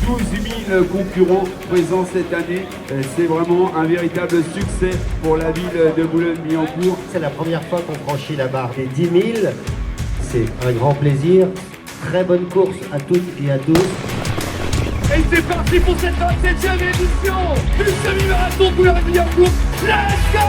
12 000 concurrents présents cette année. C'est vraiment un véritable succès pour la ville de Boulogne-Billancourt. C'est la première fois qu'on franchit la barre des 10 000. C'est un grand plaisir. Très bonne course à toutes et à tous. Et c'est parti pour cette 27e édition du semi-marathon Boulogne-Billancourt. Let's go!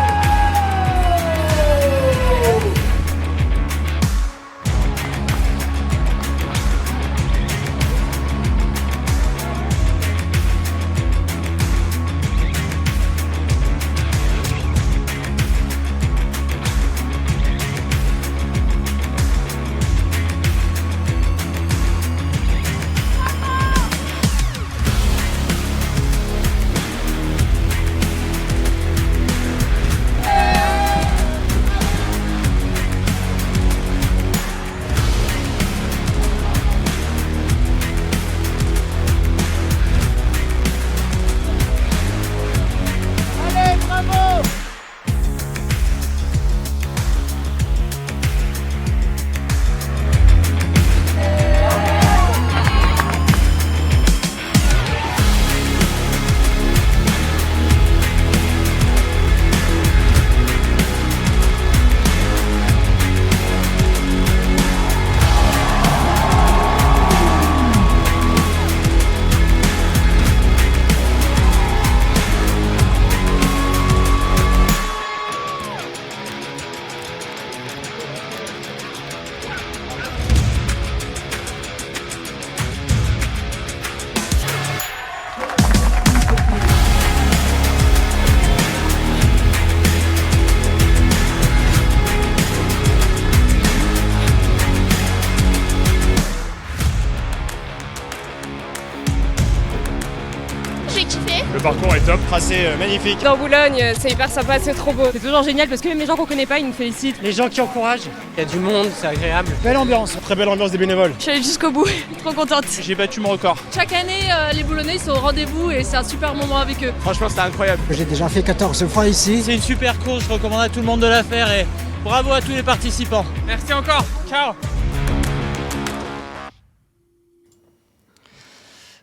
Le parcours est top, tracé magnifique. Dans Boulogne, c'est hyper sympa, c'est trop beau. C'est toujours génial parce que même les gens qu'on connaît pas, ils nous félicitent. Les gens qui encouragent. Il y a du monde, c'est agréable. Belle ambiance. Très belle ambiance des bénévoles. Je suis allée jusqu'au bout, trop contente. J'ai battu mon record. Chaque année, les Boulonnais sont au rendez-vous et c'est un super moment avec eux. Franchement, c'était incroyable. J'ai déjà fait 14 fois ici. C'est une super course, je recommande à tout le monde de la faire et bravo à tous les participants. Merci encore. Ciao.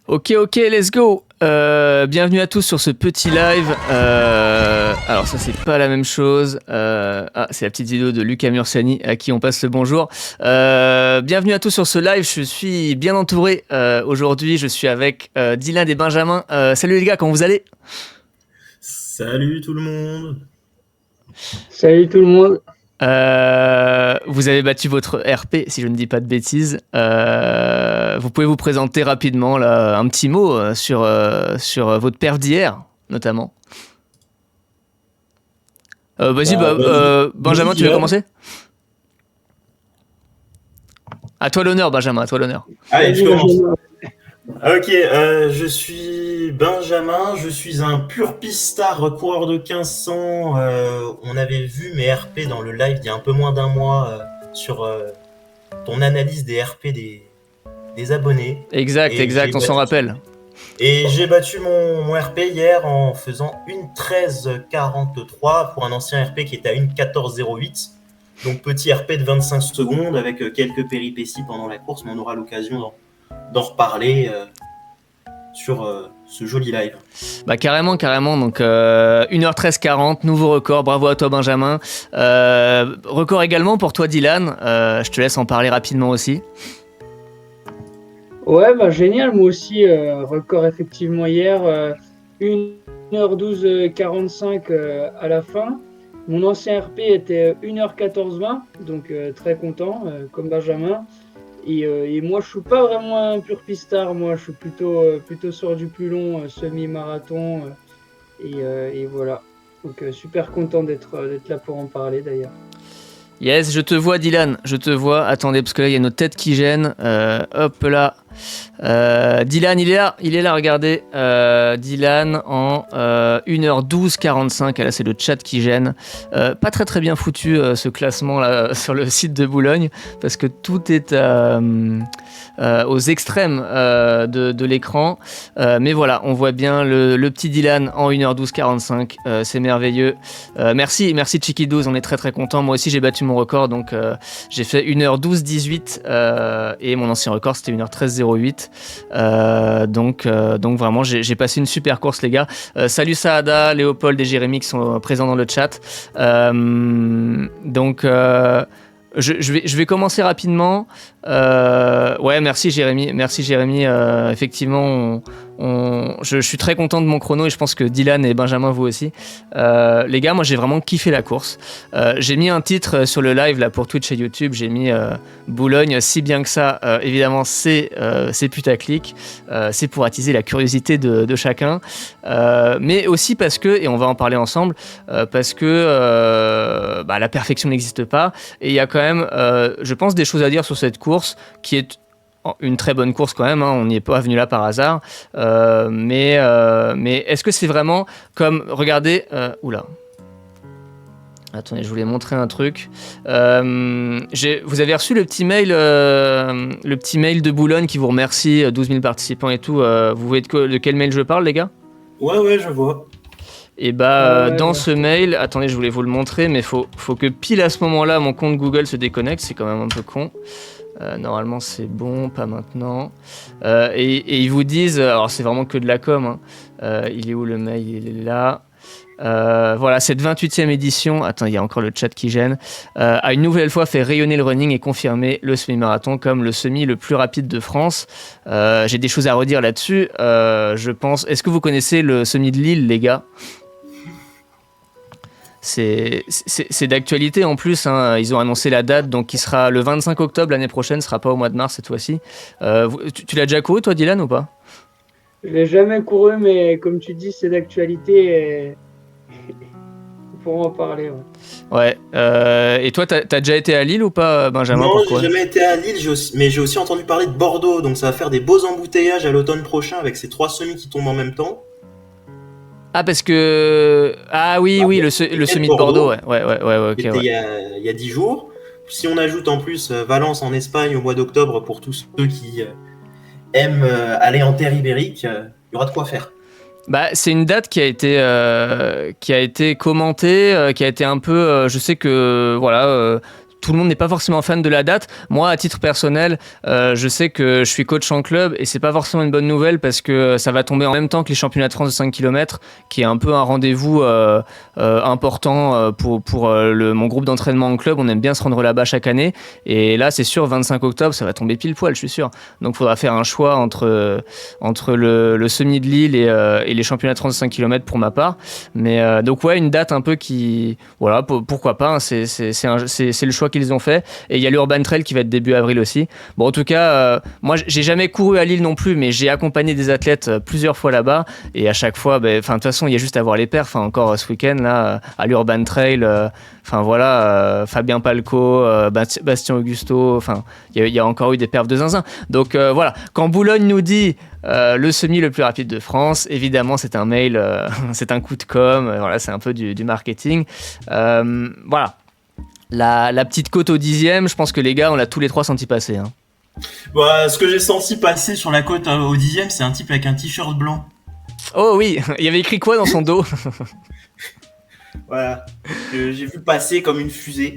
Ok, let's go. Bienvenue à tous sur ce petit live. Alors ça c'est pas la même chose. C'est la petite vidéo de Luca Mursani à qui on passe le bonjour. Bienvenue à tous sur ce live. Je suis bien entouré aujourd'hui. Je suis avec Dylan et Benjamin. Salut les gars, comment vous allez? Salut tout le monde. Salut tout le monde. Vous avez battu votre RP, si je ne dis pas de bêtises. Vous pouvez vous présenter rapidement là, un petit mot sur votre perf d'hier, notamment. Vas-y, Benjamin, tu veux commencer? À toi l'honneur, Benjamin, à toi l'honneur. Allez, je commence. Ok, je suis Benjamin, je suis un pur pistard coureur de 1500. On avait vu mes RP dans le live il y a un peu moins d'un mois sur ton analyse des RP des abonnés. Exact, on s'en rappelle. Et j'ai battu mon RP hier en faisant une 13,43 pour un ancien RP qui était à une 14,08. Donc petit RP de 25 secondes avec quelques péripéties pendant la course, mais on aura l'occasion d'en reparler sur ce joli live. Bah carrément. Donc 1h13,40, nouveau record. Bravo à toi Benjamin. Record également pour toi Dylan. Je te laisse en parler rapidement aussi. Ouais, bah génial, moi aussi, record effectivement hier, 1h12,45 à la fin. Mon ancien RP était 1h14,20, donc très content, comme Benjamin. Et moi, je suis pas vraiment un pur pistard, moi, je suis plutôt sur du plus long, semi-marathon, et voilà. Donc super content d'être là pour en parler d'ailleurs. Yes, je te vois Dylan, je te vois. Attendez, parce que là, il y a notre tête qui gêne. Hop là. Dylan, il est là, regardez. Dylan en 1h12,45. Là, c'est le chat qui gêne. Pas très bien foutu ce classement là sur le site de Boulogne, parce que tout est aux extrêmes de l'écran. Mais voilà, on voit bien le petit Dylan en 1h12,45. C'est merveilleux. Merci Chicky12, on est très content. Moi aussi, j'ai battu mon record, donc j'ai fait 1h12,18 et mon ancien record, c'était 1h13,08. 14,08. Donc vraiment, j'ai passé une super course, les gars. Salut Saada, Léopold et Jérémy qui sont présents dans le chat. Je vais commencer rapidement. Ouais, merci Jérémy. Effectivement, je suis très content de mon chrono et je pense que Dylan et Benjamin, vous aussi. Les gars, moi j'ai vraiment kiffé la course. J'ai mis un titre sur le live là pour Twitch et YouTube. J'ai mis Boulogne, si bien que ça. Évidemment, c'est putaclic. C'est pour attiser la curiosité de chacun. Mais aussi parce que, et on va en parler ensemble, parce que la perfection n'existe pas. Et il y a quand même, je pense, des choses à dire sur cette course qui est une très bonne course quand même, hein, on n'y est pas venu là par hasard, mais est-ce que c'est vraiment comme, regardez, oula, attendez, je voulais montrer un truc, vous avez reçu le petit mail de Boulogne qui vous remercie, 12 000 participants et tout, vous voyez de quel mail je parle, les gars? Ouais, je vois. Et dans ce mail, attendez, je voulais vous le montrer, mais faut que pile à ce moment-là, mon compte Google se déconnecte, c'est quand même un peu con. Normalement c'est bon, pas maintenant. Et ils vous disent, alors c'est vraiment que de la com, hein. Il est où le mail? Il est là. Voilà, cette 28e édition, attends, il y a encore le chat qui gêne, a une nouvelle fois fait rayonner le running et confirmer le semi-marathon comme le semi le plus rapide de France. J'ai des choses à redire là-dessus, je pense. Est-ce que vous connaissez le semi de Lille, les gars? C'est d'actualité en plus, hein. Ils ont annoncé la date, donc qui sera le 25 octobre l'année prochaine, ce sera pas au mois de mars cette fois-ci. Tu l'as déjà couru toi, Dylan, ou pas? Je l'ai jamais couru, mais comme tu dis, c'est d'actualité et on pourra en parler. Ouais. Et toi, t'as déjà été à Lille ou pas, Benjamin? Non, pourquoi? j'ai jamais été à Lille, mais j'ai aussi entendu parler de Bordeaux, donc ça va faire des beaux embouteillages à l'automne prochain avec ces 3 semis qui tombent en même temps. Ah, parce que... Ah oui, le semi de Bordeaux, ouais, ok. C'était il y a 10 jours. Si on ajoute en plus Valence en Espagne au mois d'octobre pour tous ceux qui aiment aller en terre ibérique, il y aura de quoi faire. Bah, c'est une date qui a été commentée, qui a été un peu... je sais que, voilà... tout le monde n'est pas forcément fan de la date. Moi, à titre personnel, je sais que je suis coach en club et c'est pas forcément une bonne nouvelle parce que ça va tomber en même temps que les championnats de France de 5 km, qui est un peu un rendez-vous important pour mon groupe d'entraînement en club. On aime bien se rendre là-bas chaque année. Et là, c'est sûr, 25 octobre, ça va tomber pile poil, je suis sûr. Donc, il faudra faire un choix entre le semi de Lille et les championnats de France de 5 km pour ma part. Mais donc, ouais, une date un peu qui... Voilà, pourquoi pas, hein, c'est le choix qu'ils ont fait, et il y a l'Urban Trail qui va être début avril aussi. Bon, en tout cas, moi j'ai jamais couru à Lille non plus, mais j'ai accompagné des athlètes plusieurs fois là-bas, et à chaque fois, de toute façon, il y a juste à voir les perfs, encore ce week-end là, à l'Urban Trail, Fabien Palco, Bastien Augusto, il y a encore eu des perfs de zinzin. Donc voilà, quand Boulogne nous dit le semi le plus rapide de France, évidemment c'est un mail, c'est un coup de com', voilà, c'est un peu du marketing. Voilà. La petite côte au 10e, je pense que les gars, on l'a tous les 3 senti passer. Hein. Bah, ce que j'ai senti passer sur la côte au 10e, c'est un type avec un t-shirt blanc. Oh oui, il y avait écrit quoi dans son dos? Voilà, que j'ai vu passer comme une fusée.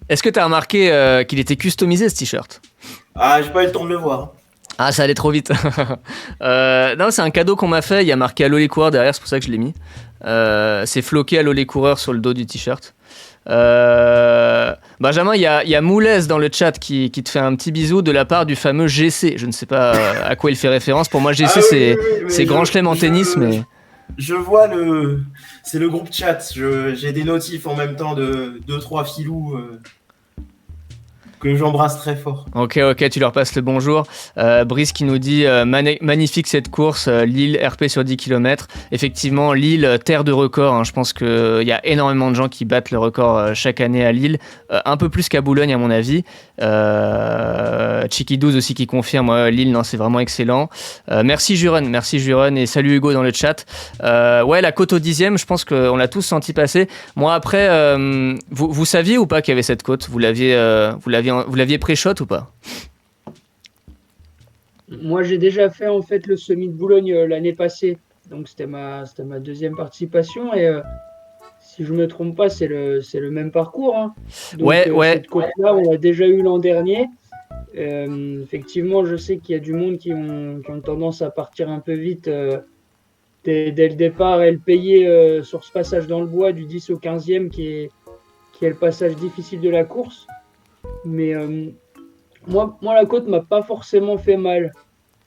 Est-ce que tu as remarqué qu'il était customisé ce t-shirt? Ah, j'ai pas eu le temps de le voir. Ah, ça allait trop vite. Non, c'est un cadeau qu'on m'a fait, il y a marqué Allo les coureurs derrière, c'est pour ça que je l'ai mis. C'est floqué Allo les coureurs sur le dos du t-shirt. Benjamin, il y a Moulez dans le chat qui te fait un petit bisou de la part du fameux GC. Je ne sais pas à quoi il fait référence. Pour moi, GC, c'est Grand Chelem en tennis, mais... Je vois c'est le groupe chat. J'ai des notifs en même temps de 2-3 filous que j'embrasse très fort. Ok, tu leur passes le bonjour. Brice qui nous dit magnifique cette course, Lille RP sur 10 km. Effectivement, Lille, terre de record. Hein. Je pense qu'il y a énormément de gens qui battent le record chaque année à Lille. Un peu plus qu'à Boulogne, à mon avis. Chiki12 aussi qui confirme Lille, non, c'est vraiment excellent. Merci Juren, et salut Hugo dans le chat. Ouais, la côte au 10e, je pense qu'on l'a tous senti passer. Moi, après, vous saviez ou pas qu'il y avait cette côte? Vous l'aviez pré-shot ou pas? Moi, j'ai déjà fait en fait le semi de Boulogne l'année passée, donc c'était ma deuxième participation et si je me trompe pas, c'est le même parcours. Hein. Donc, ouais. Cette côte-là, on l'a déjà eu l'an dernier Effectivement, je sais qu'il y a du monde qui ont tendance à partir un peu vite dès le départ et le payer sur ce passage dans le bois du 10 au 15e qui est le passage difficile de la course. Mais moi, la côte m'a pas forcément fait mal.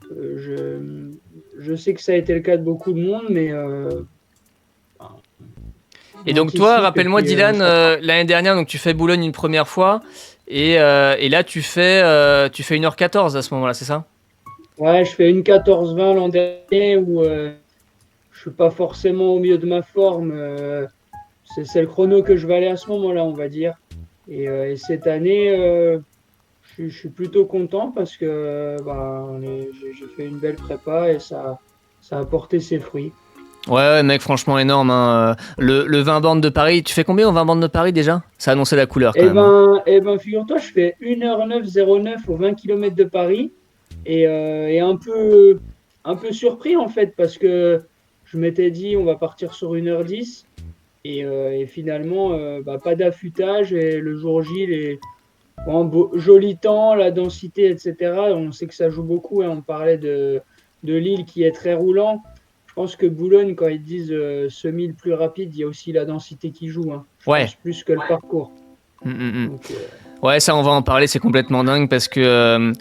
Je sais que ça a été le cas de beaucoup de monde, mais... Et donc toi, rappelle-moi Dylan, l'année dernière, donc tu fais Boulogne une première fois, et là tu fais 1h14 à ce moment-là, c'est ça? Ouais, je fais une 14-20 l'an dernier où je suis pas forcément au milieu de ma forme. C'est le chrono que je valais à ce moment-là, on va dire. Et cette année, je suis plutôt content parce que j'ai fait une belle prépa et ça a porté ses fruits. Ouais, mec, franchement énorme. Hein. Le 20 bornes de Paris, tu fais combien au 20 bornes de Paris déjà? Ça a annoncé la couleur quand même. Eh ben, figure-toi, je fais 1h09,09 aux 20 km de Paris et un peu surpris en fait parce que je m'étais dit on va partir sur 1h10 et finalement pas d'affûtage et le jour J, joli temps, la densité, etc. On sait que ça joue beaucoup. On parlait de Lille qui est très roulant. Je pense que Boulogne, quand ils disent semi le plus rapide, il y a aussi la densité qui joue. Je pense plus que le parcours. Donc, ouais, ça on va en parler, c'est complètement dingue parce que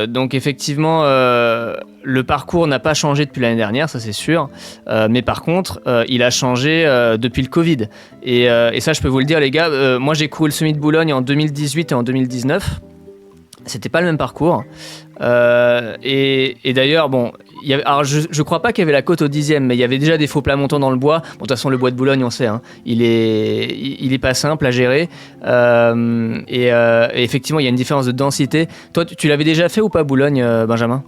donc effectivement le parcours n'a pas changé depuis l'année dernière, ça c'est sûr, mais par contre il a changé depuis le Covid et ça je peux vous le dire les gars, moi j'ai couru le semi de Boulogne en 2018 et en 2019. C'était pas le même parcours. Et d'ailleurs, bon, alors je crois pas qu'il y avait la côte au 10e, mais il y avait déjà des faux plats montants dans le bois. Bon, de toute façon, le bois de Boulogne, on sait, hein, il est pas simple à gérer. Et effectivement, il y a une différence de densité. Toi, tu l'avais déjà fait ou pas, Boulogne, Benjamin?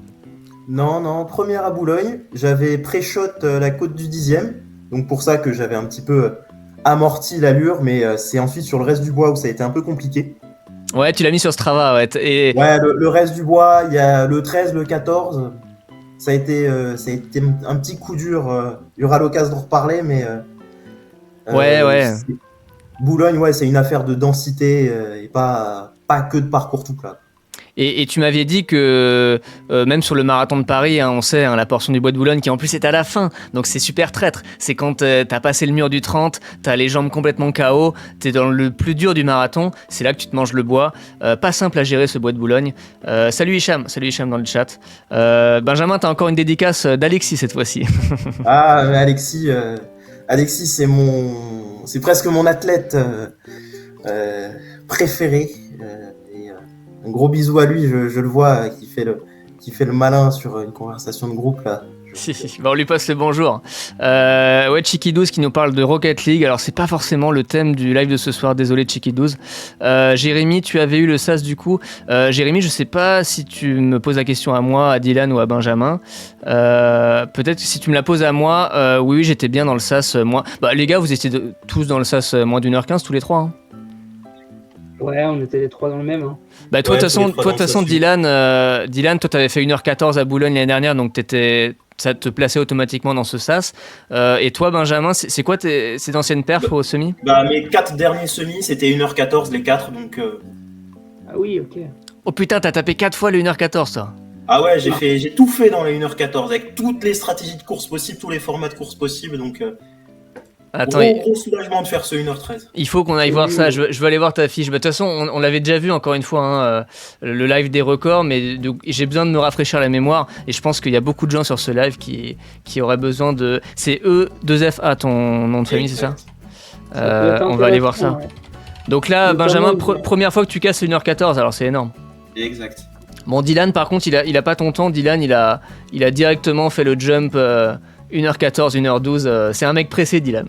Non, première à Boulogne. J'avais pré-shot la côte du 10e. Donc pour ça que j'avais un petit peu amorti l'allure, mais c'est ensuite sur le reste du bois où ça a été un peu compliqué. Ouais, tu l'as mis sur Strava, ouais. Ouais, le reste du bois, il y a le 13, le 14. Ça a été un petit coup dur. Il y aura l'occasion d'en reparler, mais... ouais. Boulogne, ouais, c'est une affaire de densité et pas que de parcours tout plat. Et tu m'avais dit que même sur le marathon de Paris, hein, on sait, hein, la portion du bois de Boulogne qui en plus est à la fin, donc c'est super traître. C'est quand t'as passé le mur du 30, t'as les jambes complètement KO, t'es dans le plus dur du marathon, c'est là que tu te manges le bois. Pas simple à gérer ce bois de Boulogne. Salut Hicham dans le chat. Benjamin, t'as encore une dédicace d'Alexis cette fois-ci. Ah, Alexis, c'est presque mon athlète préféré. Un gros bisou à lui, je le vois, qui fait le malin sur une conversation de groupe là. On lui passe le bonjour. Ouais, Chicky12 qui nous parle de Rocket League. Alors c'est pas forcément le thème du live de ce soir, désolé Chicky12. Jérémy, tu avais eu le SAS du coup. Jérémy, je sais pas si tu me poses la question à moi, à Dylan ou à Benjamin. Peut-être que si tu me la poses à moi, oui, j'étais bien dans le SAS. Moi, les gars, vous étiez tous dans le SAS moins d'1h15 tous les trois. Hein. Ouais, on était les trois dans le même. Hein. Toi, de toute façon, Dylan, toi, t'avais fait 1h14 à Boulogne l'année dernière, donc ça te plaçait automatiquement dans ce SAS. Et toi, Benjamin, c'est quoi ces anciennes perfs au semi? Mes 4 derniers semis, c'était 1h14 les 4, donc... Ah oui, ok. Oh putain, t'as tapé 4 fois le 1h14, toi. Ah ouais, j'ai tout fait dans les 1h14, avec toutes les stratégies de course possibles, tous les formats de course possibles, donc... Attends, gros soulagement de faire ce 1h13. Il faut qu'on aille voir ça, je veux aller voir ta fiche. De toute façon, on l'avait déjà vu encore une fois, hein, le live des records, mais j'ai besoin de me rafraîchir la mémoire, et je pense qu'il y a beaucoup de gens sur ce live qui auraient besoin de... C'est E2FA ton nom de famille, c'est ça? On va aller voir ça. Ouais. Donc là, Benjamin, première fois que tu casses 1h14, alors c'est énorme. Exact. Bon, Dylan, par contre, il a pas ton temps. Dylan, il a directement fait le jump 1h14, 1h12. C'est un mec pressé, Dylan.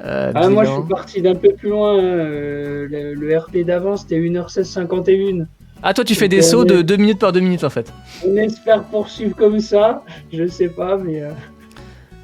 Moi, je suis parti d'un peu plus loin. Le RP d'avant, c'était 1h16,51. Ah, toi, tu fais des sauts de 2 minutes par 2 minutes, en fait. On espère poursuivre comme ça. Je sais pas, mais...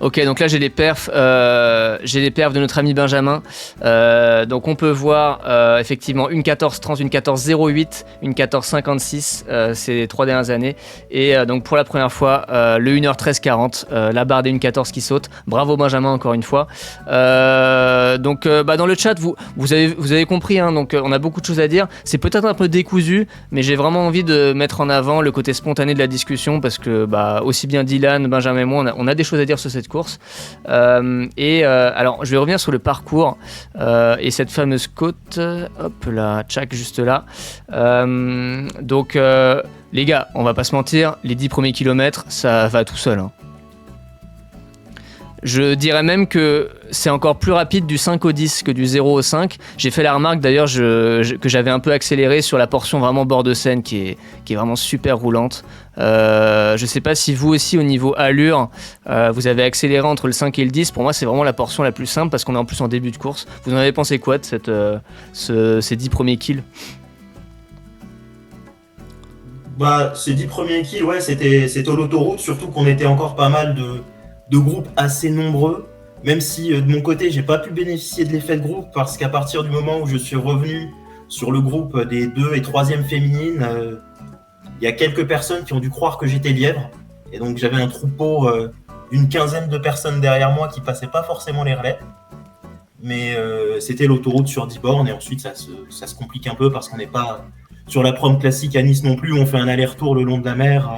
Ok, donc là j'ai les perfs de notre ami Benjamin. Donc on peut voir effectivement une 14-30, une 14-08, une 14-56 ces 3 dernières années. Et donc pour la première fois, le 1h13-40, la barre des 1h14 qui saute. Bravo Benjamin encore une fois. Donc dans le chat, vous avez compris, hein, donc on a beaucoup de choses à dire. C'est peut-être un peu décousu, mais j'ai vraiment envie de mettre en avant le côté spontané de la discussion parce que aussi bien Dylan, Benjamin et moi, on a des choses à dire sur cette course. Alors je vais revenir sur le parcours et cette fameuse côte, hop là, tchac, juste là. Donc les gars, on va pas se mentir, les 10 premiers kilomètres, ça va tout seul, hein. Je dirais même que c'est encore plus rapide du 5 au 10 que du 0 au 5. J'ai fait la remarque d'ailleurs que j'avais un peu accéléré sur la portion vraiment bord de Seine qui est vraiment super roulante. Je sais pas si vous aussi au niveau allure, vous avez accéléré entre le 5 et le 10. Pour moi c'est vraiment la portion la plus simple parce qu'on est en plus en début de course. Vous en avez pensé quoi de ces 10 premiers kills ? Ces 10 premiers kills, ouais, c'était l'autoroute, surtout qu'on était encore pas mal de groupes assez nombreux, même si de mon côté j'ai pas pu bénéficier de l'effet de groupe parce qu'à partir du moment où je suis revenu sur le groupe des 2 et 3e féminines, il y a quelques personnes qui ont dû croire que j'étais lièvre et donc j'avais un troupeau d'une 15aine de personnes derrière moi qui passaient pas forcément les relais, mais c'était l'autoroute sur 10 bornes et ensuite ça se complique un peu parce qu'on n'est pas sur la prom classique à Nice non plus où on fait un aller-retour le long de la mer.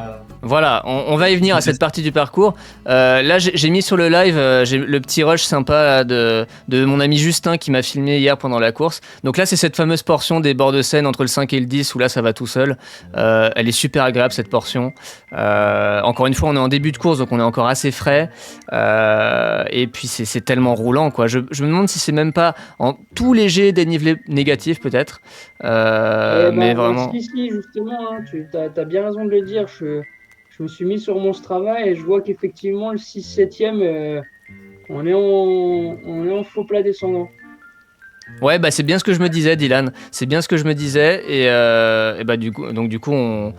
Voilà, on va y venir à cette partie du parcours. Là, j'ai mis sur le live le petit rush sympa là, de mon ami Justin qui m'a filmé hier pendant la course. Donc là, c'est cette fameuse portion des bords de Seine entre le 5 et le 10 où là, ça va tout seul. Elle est super agréable cette portion. Encore une fois, on est en début de course, donc on est encore assez frais. Et puis, c'est tellement roulant, quoi. Je me demande si c'est même pas en tout léger dénivelé négatif, peut-être. Mais vraiment... Si, justement, hein, tu as bien raison de le dire. Je me suis mis sur mon Strava et je vois qu'effectivement le 6-7e, on est en faux plat descendant. Ouais, c'est bien ce que je me disais, Dylan. C'est bien ce que je me disais. Et du coup, on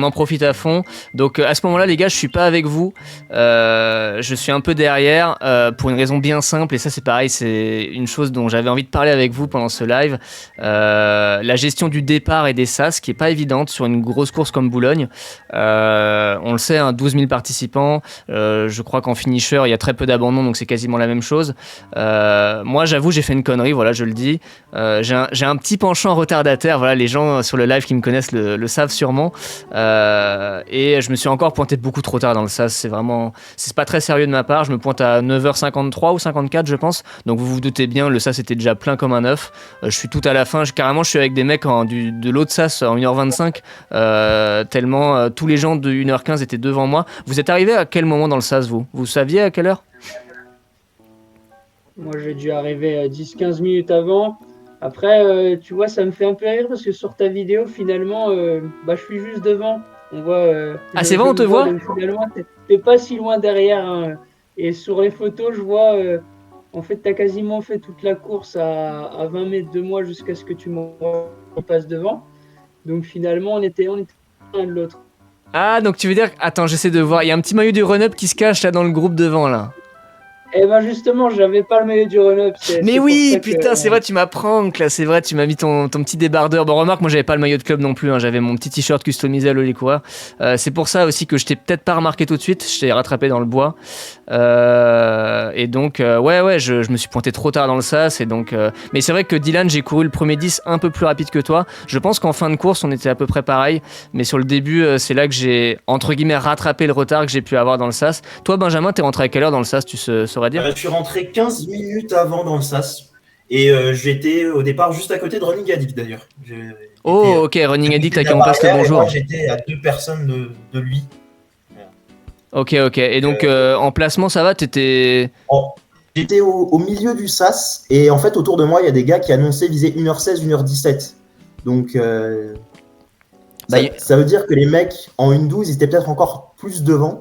en profite à fond. Donc, à ce moment-là, les gars, je suis pas avec vous. Je suis un peu derrière pour une raison bien simple. Et ça, c'est pareil, c'est une chose dont j'avais envie de parler avec vous pendant ce live. La gestion du départ et des sas, qui est pas évidente sur une grosse course comme Boulogne. On le sait, 12 000 participants. Je crois qu'en finisher, il y a très peu d'abandon, donc c'est quasiment la même chose. Moi, j'avoue, j'ai fait une connerie. Voilà, je le dis. J'ai un petit penchant retardataire. Voilà, les gens sur le live qui me connaissent le savent sûrement. Et je me suis encore pointé beaucoup trop tard dans le sas. C'est pas très sérieux de ma part. Je me pointe à 9h53 ou 54, je pense. Donc vous vous doutez bien, le sas était déjà plein comme un œuf. Je suis tout à la fin. Je suis avec des mecs de l'autre sas en 1h25. Tellement tous les gens de 1h15 étaient devant moi. Vous êtes arrivé à quel moment dans le sas, vous ? Vous saviez à quelle heure ? Moi, j'ai dû arriver 10-15 minutes avant. Après, tu vois, ça me fait un peu rire parce que sur ta vidéo, finalement, je suis juste devant. On voit. C'est vrai, on te voit ? Finalement, t'es pas si loin derrière. Hein. Et sur les photos, je vois. En fait, t'as quasiment fait toute la course à 20 mètres de moi jusqu'à ce que tu m'en passes devant. Donc finalement, on était l'un de l'autre. Ah, donc tu veux dire... Attends, j'essaie de voir. Il y a un petit maillot du run-up qui se cache là dans le groupe devant, là. Eh ben justement, j'avais pas le maillot du run-up. Mais oui, putain, c'est vrai, tu m'as prank là, c'est vrai, tu m'as mis ton petit débardeur. Bon, remarque, moi j'avais pas le maillot de club non plus, hein, j'avais mon petit t-shirt customisé à l'Olé Coureur. C'est pour ça aussi que je t'ai peut-être pas remarqué tout de suite, je t'ai rattrapé dans le bois. Et donc, je me suis pointé trop tard dans le sas. Et donc, mais c'est vrai que Dylan, j'ai couru le premier 10 un peu plus rapide que toi. Je pense qu'en fin de course, on était à peu près pareil. Mais sur le début, c'est là que j'ai, entre guillemets, rattrapé le retard que j'ai pu avoir dans le sas. Toi, Benjamin, t'es rentré à quelle heure dans le sas, tu saurais dire ? Je suis rentré 15 minutes avant dans le sas. Et j'étais au départ juste à côté de Running Addict d'ailleurs. Ok, Running Addict à qui on passe le bonjour. Moi, j'étais à 2 personnes de lui. Ok. Et donc, en placement, ça va, t'étais... J'étais au milieu du sas. Et en fait, autour de moi, il y a des gars qui annonçaient viser 1h16, 1h17. Donc, ça veut dire que les mecs, en 1h12, ils étaient peut-être encore plus devant.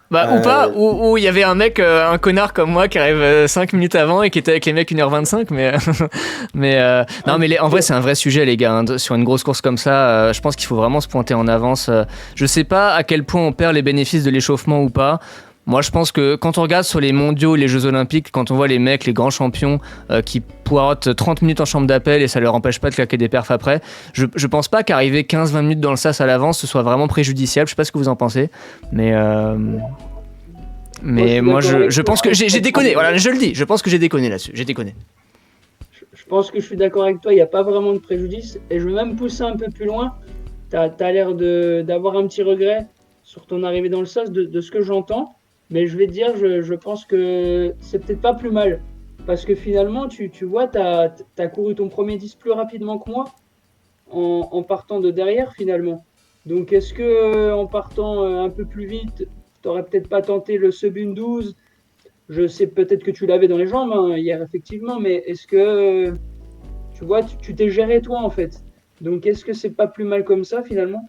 Ou pas, ou il y avait un mec, un connard comme moi qui arrive 5 minutes avant et qui était avec les mecs 1h25, en vrai c'est un vrai sujet les gars, hein, sur une grosse course comme ça, je pense qu'il faut vraiment se pointer en avance. Je sais pas à quel point on perd les bénéfices de l'échauffement ou pas. Moi, je pense que quand on regarde sur les mondiaux, les Jeux Olympiques, quand on voit les mecs, les grands champions qui poirotent 30 minutes en chambre d'appel et ça leur empêche pas de claquer des perfs après, je pense pas qu'arriver 15-20 minutes dans le sas à l'avance, ce soit vraiment préjudiciable. Je sais pas ce que vous en pensez, mais moi, je pense que j'ai déconné. Voilà, je le dis. Je pense que j'ai déconné là-dessus. J'ai déconné. Je pense que je suis d'accord avec toi, il n'y a pas vraiment de préjudice. Et je vais même pousser un peu plus loin. T'as l'air d'avoir un petit regret sur ton arrivée dans le sas de ce que j'entends. Mais je vais te dire, je pense que c'est peut-être pas plus mal. Parce que finalement, tu vois, t'as couru ton premier 10 plus rapidement que moi en partant de derrière finalement. Donc est-ce que en partant un peu plus vite, t'aurais peut-être pas tenté le sub 1:12 ? Je sais peut-être que tu l'avais dans les jambes hier effectivement, mais est-ce que tu vois, tu t'es géré toi en fait. Donc est-ce que c'est pas plus mal comme ça finalement ?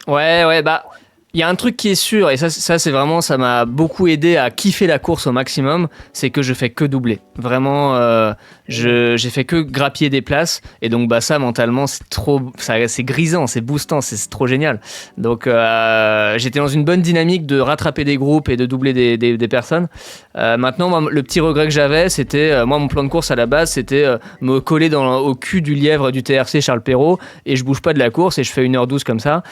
Ouais, bah, il y a un truc qui est sûr, et ça c'est vraiment, ça m'a beaucoup aidé à kiffer la course au maximum, c'est que je fais que doubler. Vraiment, j'ai fait que grappiller des places, et donc bah ça mentalement c'est grisant, c'est boostant, c'est trop génial. Donc j'étais dans une bonne dynamique de rattraper des groupes et de doubler des personnes. Maintenant, moi, le petit regret que j'avais, c'était, moi mon plan de course à la base, c'était me coller au cul du lièvre du TRC Charles Perrault, et je bouge pas de la course, et je fais 1h12 comme ça.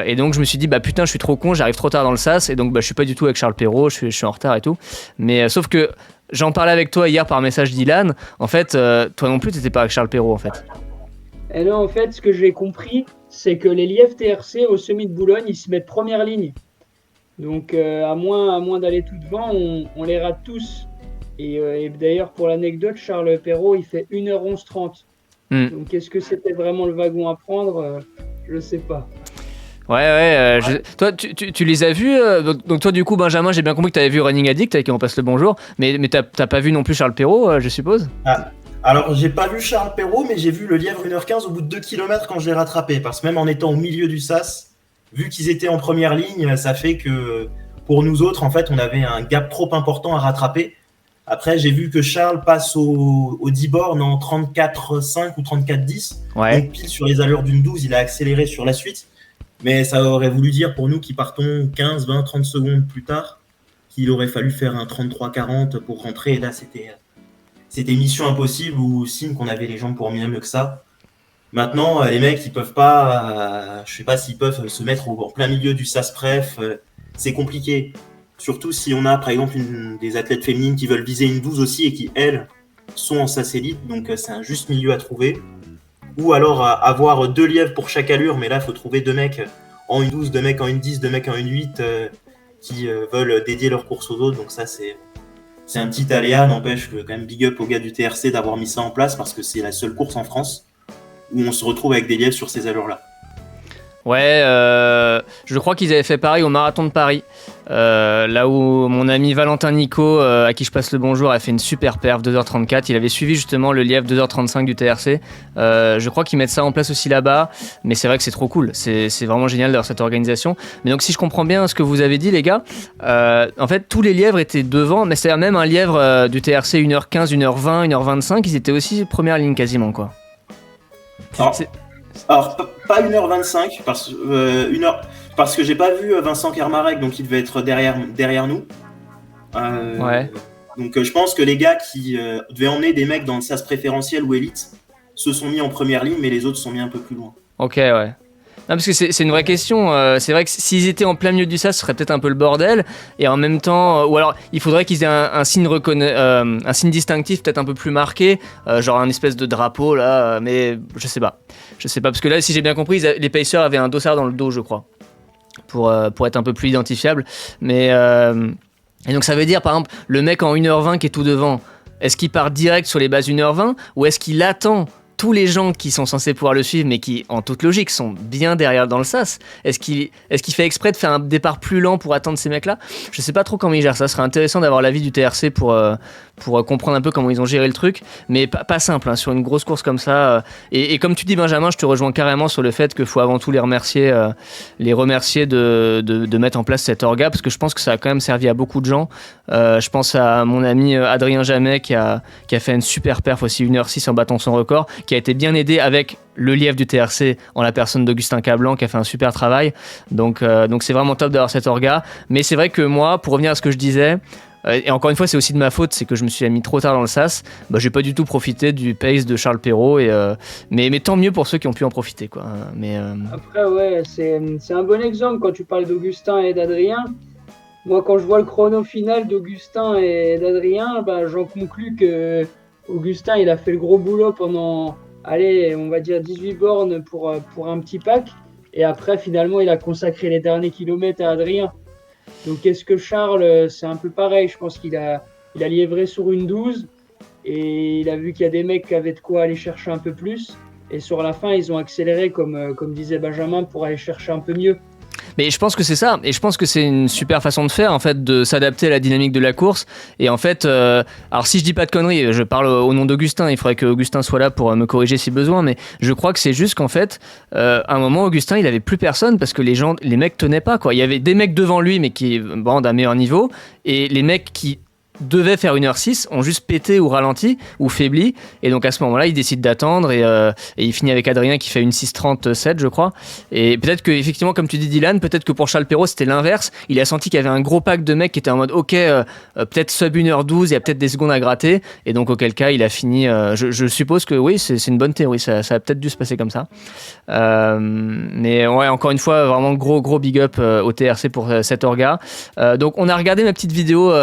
Et donc je me suis dit, bah putain, je suis trop con, j'arrive trop tard dans le sas, et donc bah, je suis pas du tout avec Charles Perrault, je suis en retard et tout. Mais sauf que j'en parlais avec toi hier par message d'Ilan, en fait, toi non plus t'étais pas avec Charles Perrault en fait. Et là en fait, ce que j'ai compris, c'est que les lièvres TRC au semi de Boulogne, ils se mettent première ligne. Donc à moins d'aller tout devant, on les rate tous. Et d'ailleurs pour l'anecdote, Charles Perrault, il fait 1h11:30. Donc est-ce que c'était vraiment le wagon à prendre ? Je sais pas. Ouais, toi tu les as vus, donc toi du coup Benjamin, j'ai bien compris que tu avais vu Running Addict avec qui on passe le bonjour, mais t'as pas vu non plus Charles Perrault, je suppose. Alors j'ai pas vu Charles Perrault, mais j'ai vu le lièvre 1h15 au bout de 2 km quand je l'ai rattrapé, parce que même en étant au milieu du sas, vu qu'ils étaient en première ligne, ça fait que pour nous autres en fait on avait un gap trop important à rattraper. Après j'ai vu que Charles passe au 10 bornes en 34,5 ou 34,10, donc pile sur les allures d'une 12, il a accéléré sur la suite. Mais ça aurait voulu dire pour nous qui partons 15, 20, 30 secondes plus tard qu'il aurait fallu faire un 33-40 pour rentrer. Et là, c'était mission impossible ou signe qu'on avait les jambes pour mieux que ça. Maintenant, les mecs, ils peuvent pas, je sais pas s'ils peuvent se mettre en plein milieu du sas préf. C'est compliqué. Surtout si on a, par exemple, des athlètes féminines qui veulent viser une 12 aussi et qui, elles, sont en sas élite. Donc, c'est un juste milieu à trouver. Ou alors avoir 2 lièvres pour chaque allure, mais là il faut trouver 2 mecs en 1,12, 2 mecs en 1,10, 2 mecs en 1,8 qui veulent dédier leur course aux autres. Donc ça c'est un petit aléa, n'empêche que quand même big up aux gars du TRC d'avoir mis ça en place parce que c'est la seule course en France où on se retrouve avec des lièvres sur ces allures-là. Ouais, je crois qu'ils avaient fait pareil au marathon de Paris. Là où mon ami Valentin Nico, à qui je passe le bonjour, a fait une super perf, 2h34. Il avait suivi justement le lièvre 2h35 du TRC. Je crois qu'ils mettent ça en place aussi là-bas, mais c'est vrai que c'est trop cool. C'est vraiment génial d'avoir cette organisation. Mais donc si je comprends bien ce que vous avez dit les gars, en fait tous les lièvres étaient devant, mais c'est-à-dire même un lièvre du TRC 1h15, 1h20, 1h25, ils étaient aussi première ligne quasiment quoi. Alors, pas 1h25, parce que j'ai pas vu Vincent Kermarek, donc il devait être derrière nous. Donc je pense que les gars qui devaient emmener des mecs dans le sas préférentiel ou élite se sont mis en première ligne, mais les autres sont mis un peu plus loin. Ok, ouais. Non, parce que c'est une vraie question. C'est vrai que s'ils étaient en plein milieu du sas, ce serait peut-être un peu le bordel. Et en même temps, ou alors il faudrait qu'ils aient un signe distinctif peut-être un peu plus marqué, genre un espèce de drapeau là. Mais je sais pas, parce que là, si j'ai bien compris, les pacers avaient un dossard dans le dos, je crois, pour être un peu plus identifiable. Mais et donc ça veut dire par exemple le mec en 1h20 qui est tout devant, est-ce qu'il part direct sur les bases 1h20 ou est-ce qu'il attend tous les gens qui sont censés pouvoir le suivre, mais qui, en toute logique, sont bien derrière dans le sas? Est-ce qu'il fait exprès de faire un départ plus lent pour attendre ces mecs-là? Je sais pas trop comment ils gèrent ça. Ce serait intéressant d'avoir l'avis du TRC pour comprendre un peu comment ils ont géré le truc, mais pas simple, hein, sur une grosse course comme ça. Et comme tu dis, Benjamin, je te rejoins carrément sur le fait qu'il faut avant tout les remercier de mettre en place cette orga, parce que je pense que ça a quand même servi à beaucoup de gens. Je pense à mon ami Adrien Jamet qui a fait une super perf aussi, 1h06 en battant son record, qui a été bien aidé avec le lièvre du TRC en la personne d'Augustin Cablan qui a fait un super travail. Donc c'est vraiment top d'avoir cet orga. Mais c'est vrai que moi, pour revenir à ce que je disais, et encore une fois, c'est aussi de ma faute, c'est que je me suis mis trop tard dans le sas. J'ai pas du tout profité du pace de Charles Perrault, mais tant mieux pour ceux qui ont pu en profiter, quoi. Après, ouais, c'est un bon exemple quand tu parles d'Augustin et d'Adrien. Moi, quand je vois le chrono final d'Augustin et d'Adrien, j'en conclus que Augustin, il a fait le gros boulot pendant, on va dire 18 bornes pour un petit pack. Et après, finalement, il a consacré les derniers kilomètres à Adrien. Donc, est-ce que Charles, c'est un peu pareil? Je pense qu'il a livré sur une 12 et il a vu qu'il y a des mecs qui avaient de quoi aller chercher un peu plus. Et sur la fin, ils ont accéléré, comme disait Benjamin, pour aller chercher un peu mieux. Mais je pense que c'est ça, et je pense que c'est une super façon de faire, en fait, de s'adapter à la dynamique de la course. Et en fait, alors si je dis pas de conneries, je parle au nom d'Augustin, il faudrait que Augustin soit là pour me corriger si besoin, mais je crois que c'est juste qu'en fait, à un moment, Augustin, il avait plus personne parce que les mecs tenaient pas, quoi. Il y avait des mecs devant lui, mais qui, d'un meilleur niveau, et les mecs qui devaient faire 1h06 ont juste pété ou ralenti ou faibli, et donc à ce moment là il décide d'attendre et il finit avec Adrien qui fait une 6:37 je crois. Et peut-être que effectivement, comme tu dis Dylan, peut-être que pour Charles Perrault c'était l'inverse, il a senti qu'il y avait un gros pack de mecs qui étaient en mode ok, peut-être sub 1h12, il y a peut-être des secondes à gratter, et donc auquel cas il a fini, je suppose que oui, c'est une bonne théorie, ça a peut-être dû se passer comme ça, mais ouais, encore une fois vraiment gros big up au TRC pour cet orga. Donc on a regardé ma petite vidéo,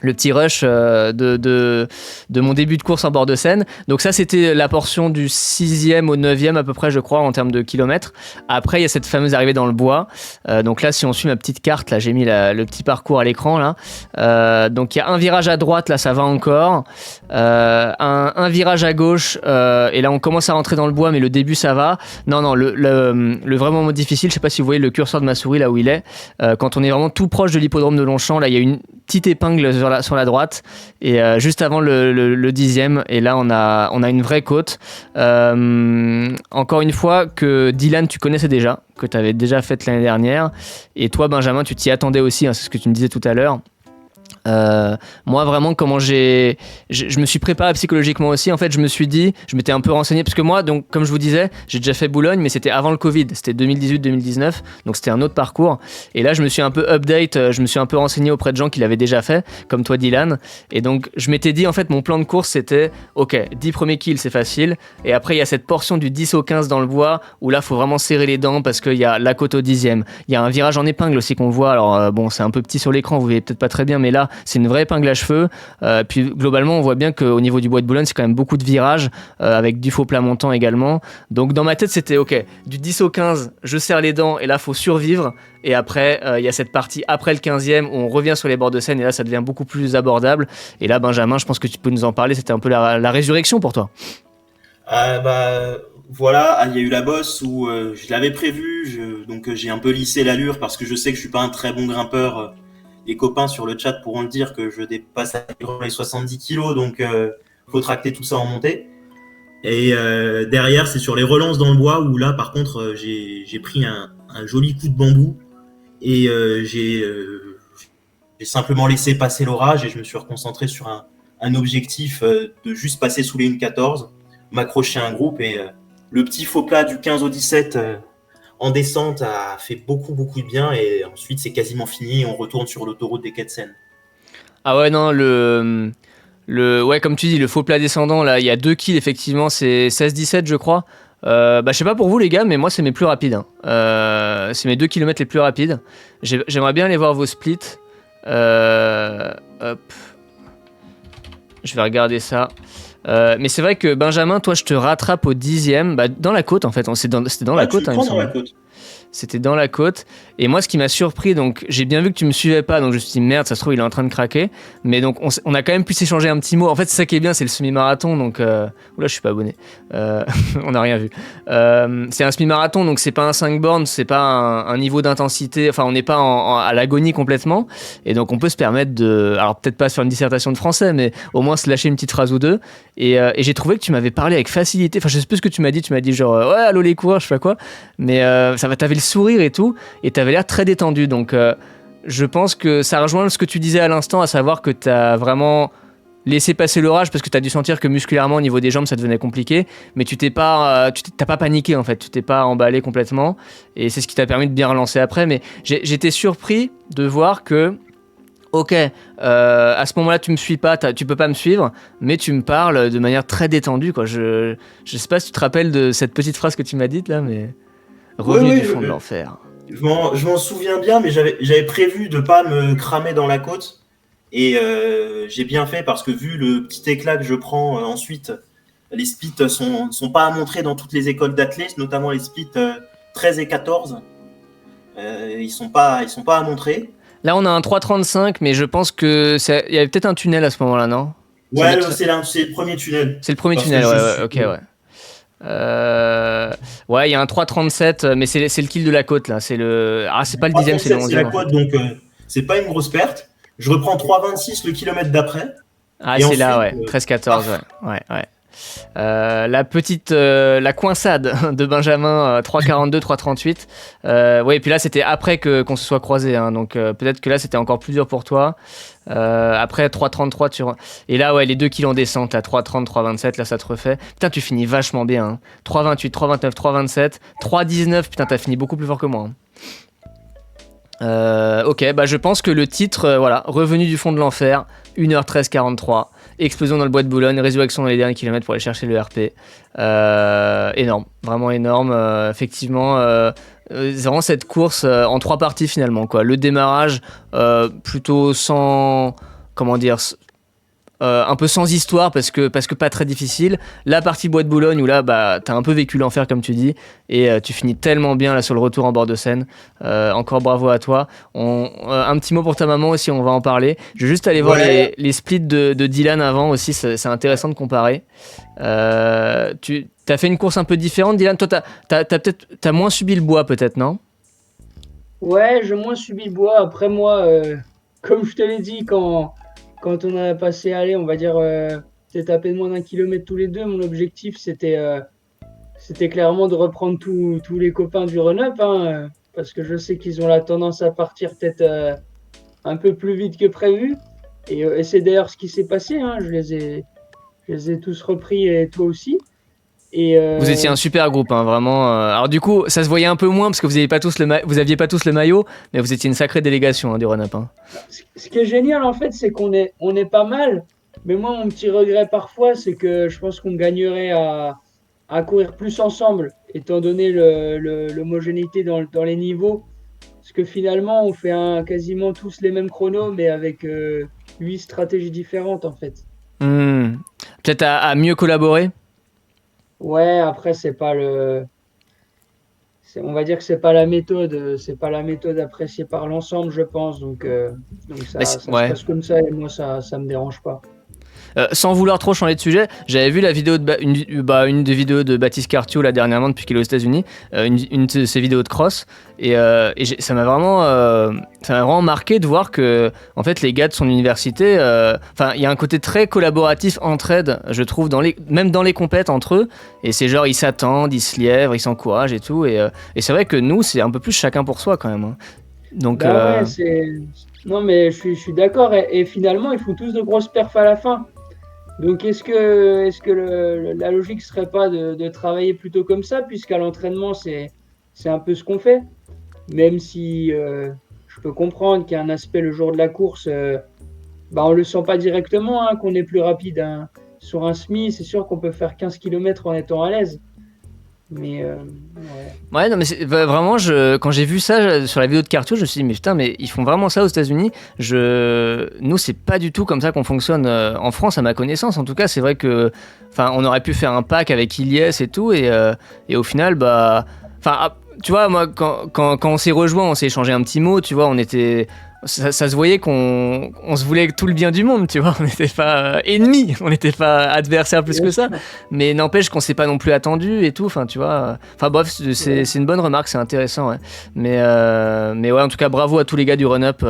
le petit rush de mon début de course en bord de Seine. Donc ça, c'était la portion du 6e au 9e à peu près, je crois, en termes de kilomètres. Après, il y a cette fameuse arrivée dans le bois. Donc là, si on suit ma petite carte, là, j'ai mis le petit parcours à l'écran, là. Donc il y a un virage à droite, là, ça va encore. Un virage à gauche, et là, on commence à rentrer dans le bois, mais le début, ça va. Non, le vraiment moment difficile, je sais pas si vous voyez le curseur de ma souris, là où il est. Quand on est vraiment tout proche de l'hippodrome de Longchamp, là, il y a une petite épingle sur la droite, et juste avant le 10e, et là on a une vraie côte, encore une fois que Dylan tu connaissais déjà, que tu avais déjà faite l'année dernière, et toi Benjamin tu t'y attendais aussi, hein, c'est ce que tu me disais tout à l'heure. Moi vraiment, comment je me suis préparé psychologiquement aussi, en fait je me suis dit, je m'étais un peu renseigné, parce que moi, donc comme je vous disais, j'ai déjà fait Boulogne, mais c'était avant le Covid, c'était 2018-2019, donc c'était un autre parcours, et là je me suis un peu update, je me suis un peu renseigné auprès de gens qui l'avaient déjà fait, comme toi Dylan, et donc je m'étais dit, en fait mon plan de course c'était, ok, 10 premiers kills c'est facile, et après il y a cette portion du 10 au 15 dans le bois, où là faut vraiment serrer les dents, parce qu'il y a la côte au 10e, il y a un virage en épingle aussi qu'on voit, alors bon c'est un peu petit sur l'écran, vous voyez peut-être pas très bien, mais là c'est une vraie épingle à cheveux, puis globalement on voit bien qu'au niveau du bois de Boulogne c'est quand même beaucoup de virages, avec du faux plat montant également, donc dans ma tête c'était ok, du 10 au 15 je serre les dents, et là faut survivre, et après il y a cette partie après le 15e où on revient sur les bords de Seine, et là ça devient beaucoup plus abordable, et là Benjamin je pense que tu peux nous en parler, c'était un peu la résurrection pour toi. Voilà, il y a eu la bosse où je l'avais prévu, donc j'ai un peu lissé l'allure parce que je sais que je suis pas un très bon grimpeur. Les copains sur le chat pourront le dire que je dépasse à les 70 kilos, donc faut tracter tout ça en montée. Et derrière, c'est sur les relances dans le bois où là, par contre, j'ai pris un joli coup de bambou et j'ai simplement laissé passer l'orage et je me suis reconcentré sur un objectif de juste passer sous les 1,14, m'accrocher à un groupe, et le petit faux plat du 15 au 17 en descente a fait beaucoup de bien, et ensuite c'est quasiment fini et on retourne sur l'autoroute des Quais de Seine. Ah ouais, non, ouais, comme tu dis, le faux plat descendant, là, il y a 2 kills, effectivement, c'est 16-17, je crois. Je sais pas pour vous, les gars, mais moi, c'est mes plus rapides. Hein. C'est mes 2 km les plus rapides. J'aimerais bien aller voir vos splits. Hop. Je vais regarder ça. Mais c'est vrai que Benjamin, toi je te rattrape au 10e, dans la côte en fait, c'était dans la côte. C'était dans la côte, et moi ce qui m'a surpris, donc j'ai bien vu que tu me suivais pas, donc je me suis dit merde, ça se trouve il est en train de craquer, mais donc on a quand même pu s'échanger un petit mot, en fait c'est ça qui est bien, c'est le semi-marathon, donc oula je suis pas abonné, on n'a rien vu, c'est un semi-marathon, donc c'est pas un 5 bornes, c'est pas un niveau d'intensité, enfin on n'est pas à l'agonie complètement, et donc on peut se permettre alors peut-être pas se faire une dissertation de français, mais au moins se lâcher une petite phrase ou deux, et j'ai trouvé que tu m'avais parlé avec facilité, enfin je sais plus ce que tu m'as dit genre ouais allô les coureurs, je sais pas quoi, mais t'avais le sourire et tout, et t'avais l'air très détendu, donc je pense que ça rejoint ce que tu disais à l'instant, à savoir que t'as vraiment laissé passer l'orage parce que tu as dû sentir que musculairement au niveau des jambes ça devenait compliqué, mais t'as pas paniqué en fait, tu t'es pas emballé complètement et c'est ce qui t'a permis de bien relancer après. Mais j'étais surpris de voir que ok, à ce moment-là tu me suis pas, tu peux pas me suivre, mais tu me parles de manière très détendue quoi. Je sais pas si tu te rappelles de cette petite phrase que tu m'as dite là, mais revenu du fond de l'enfer. Je m'en souviens bien, mais j'avais prévu de pas me cramer dans la côte. Et j'ai bien fait parce que vu le petit éclat que je prends ensuite, les splits sont pas à montrer dans toutes les écoles d'athlètes, notamment les splits 13 et 14. Ils sont pas à montrer. Là on a un 3,35, mais je pense que il y avait peut-être un tunnel à ce moment-là, non? Ouais, c'est le premier tunnel. C'est le premier tunnel, ouais, ok, ouais. Ouais, il y a un 3,37, mais c'est le kill de la côte là. C'est pas le 10e, c'est le 11e. C'est la côte, donc c'est pas une grosse perte. Je reprends 3,26 le kilomètre d'après. Ah, c'est là, ouais. 13-14, ouais. La petite la coinçade de Benjamin, 3,42, 3,38. Ouais, et puis là, c'était après qu'on se soit croisés, hein, donc peut-être que là, c'était encore plus dur pour toi. Après 3,33, et là, ouais, les 2 kills en descente, là, 3,30, 3,27, là, ça te refait. Putain, tu finis vachement bien. Hein. 3,28, 3,29, 3,27, 3,19. Putain, t'as fini beaucoup plus fort que moi. Hein. Ok, bah je pense que le titre, voilà, revenu du fond de l'enfer, 1h13-43, explosion dans le bois de Boulogne, résurrection dans les derniers kilomètres pour aller chercher le RP. Énorme, vraiment énorme. Effectivement, vraiment cette course en 3 parties finalement, quoi. Le démarrage plutôt sans, comment dire, un peu sans histoire parce que pas très difficile. La partie bois de Boulogne où là bah t'as un peu vécu l'enfer comme tu dis et tu finis tellement bien là sur le retour en bord de Seine. Encore bravo à toi. Un petit mot pour ta maman aussi, on va en parler. Je vais juste aller voir les splits de Dylan avant aussi, c'est intéressant de comparer. T'as fait une course un peu différente, Dylan. Toi t'as moins subi le bois peut-être, non? Ouais, j'ai moins subi le bois. Après moi, comme je te l'ai dit quand on a passé, on va dire, peut-être à peine moins d'1 kilomètre tous les deux, mon objectif, c'était clairement de reprendre tous les copains du run-up, hein, parce que je sais qu'ils ont la tendance à partir peut-être un peu plus vite que prévu. Et c'est d'ailleurs ce qui s'est passé. Hein, je les ai tous repris et toi aussi. Vous étiez un super groupe, hein, vraiment. Alors du coup, ça se voyait un peu moins parce que vous aviez pas tous le maillot, mais vous étiez une sacrée délégation hein, du run-up. Hein. Ce qui est génial en fait, c'est qu'on est pas mal. Mais moi, mon petit regret parfois, c'est que je pense qu'on gagnerait à courir plus ensemble, étant donné l'homogénéité dans les niveaux. Parce que finalement, on fait quasiment tous les mêmes chronos, mais avec 8 stratégies différentes en fait. Peut-être à mieux collaborer. Ouais, après c'est pas on va dire que c'est pas la méthode appréciée par l'ensemble, je pense. Donc ça se passe comme ça et moi ça me dérange pas. Sans vouloir trop changer de sujet, j'avais vu la vidéo une des vidéos de Baptiste Cartier là dernièrement depuis qu'il est aux États-Unis, une de ses vidéos de cross et ça m'a vraiment marqué de voir que en fait les gars de son université, il y a un côté très collaboratif, entraide, je trouve même dans les compètes entre eux et c'est genre ils s'attendent, ils se lièvrent, ils s'encouragent et tout et c'est vrai que nous c'est un peu plus chacun pour soi quand même. Hein. Donc ouais, non mais je suis d'accord et finalement ils font tous de grosses perfs à la fin. Donc est-ce que la logique serait pas de travailler plutôt comme ça, puisqu'à l'entraînement c'est un peu ce qu'on fait, même si je peux comprendre qu'il y a un aspect le jour de la course, on le sent pas directement, hein, qu'on est plus rapide hein. Sur un semi, c'est sûr qu'on peut faire 15 km en étant à l'aise. Mais ouais, non, mais vraiment, quand j'ai vu ça sur la vidéo de Cartier, je me suis dit, mais putain, mais ils font vraiment ça aux États-Unis. Nous, c'est pas du tout comme ça qu'on fonctionne en France, à ma connaissance. En tout cas, c'est vrai que, on aurait pu faire un pack avec Ilyes et tout, et au final, tu vois, moi, quand on s'est rejoint, on s'est échangé un petit mot, tu vois, ça se voyait qu'on se voulait tout le bien du monde, tu vois, on n'était pas ennemis, on n'était pas adversaires plus que ça, mais n'empêche qu'on s'est pas non plus attendu et tout, tu vois, bref, c'est une bonne remarque, c'est intéressant, ouais. Mais ouais, en tout cas, bravo à tous les gars du run-up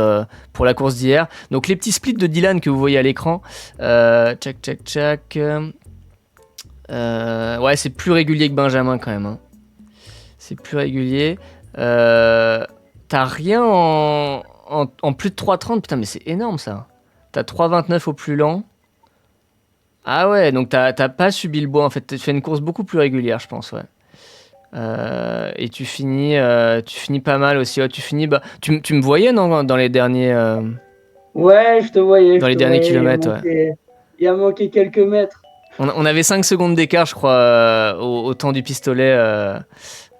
pour la course d'hier. Donc les petits splits de Dylan que vous voyez à l'écran, ouais, c'est plus régulier que Benjamin quand même, hein. C'est plus régulier. T'as rien en plus de 3,30, putain, mais c'est énorme ça. T'as 3,29 au plus lent. Ah ouais, donc t'as pas subi le bois en fait, tu fais une course beaucoup plus régulière, je pense, ouais. Et tu finis pas mal aussi. Ouais, tu finis, tu me voyais non, dans les derniers, Ouais, je te voyais. dans les derniers kilomètres, ouais. Il a manqué quelques mètres. On avait 5 secondes d'écart, je crois, au temps du pistolet.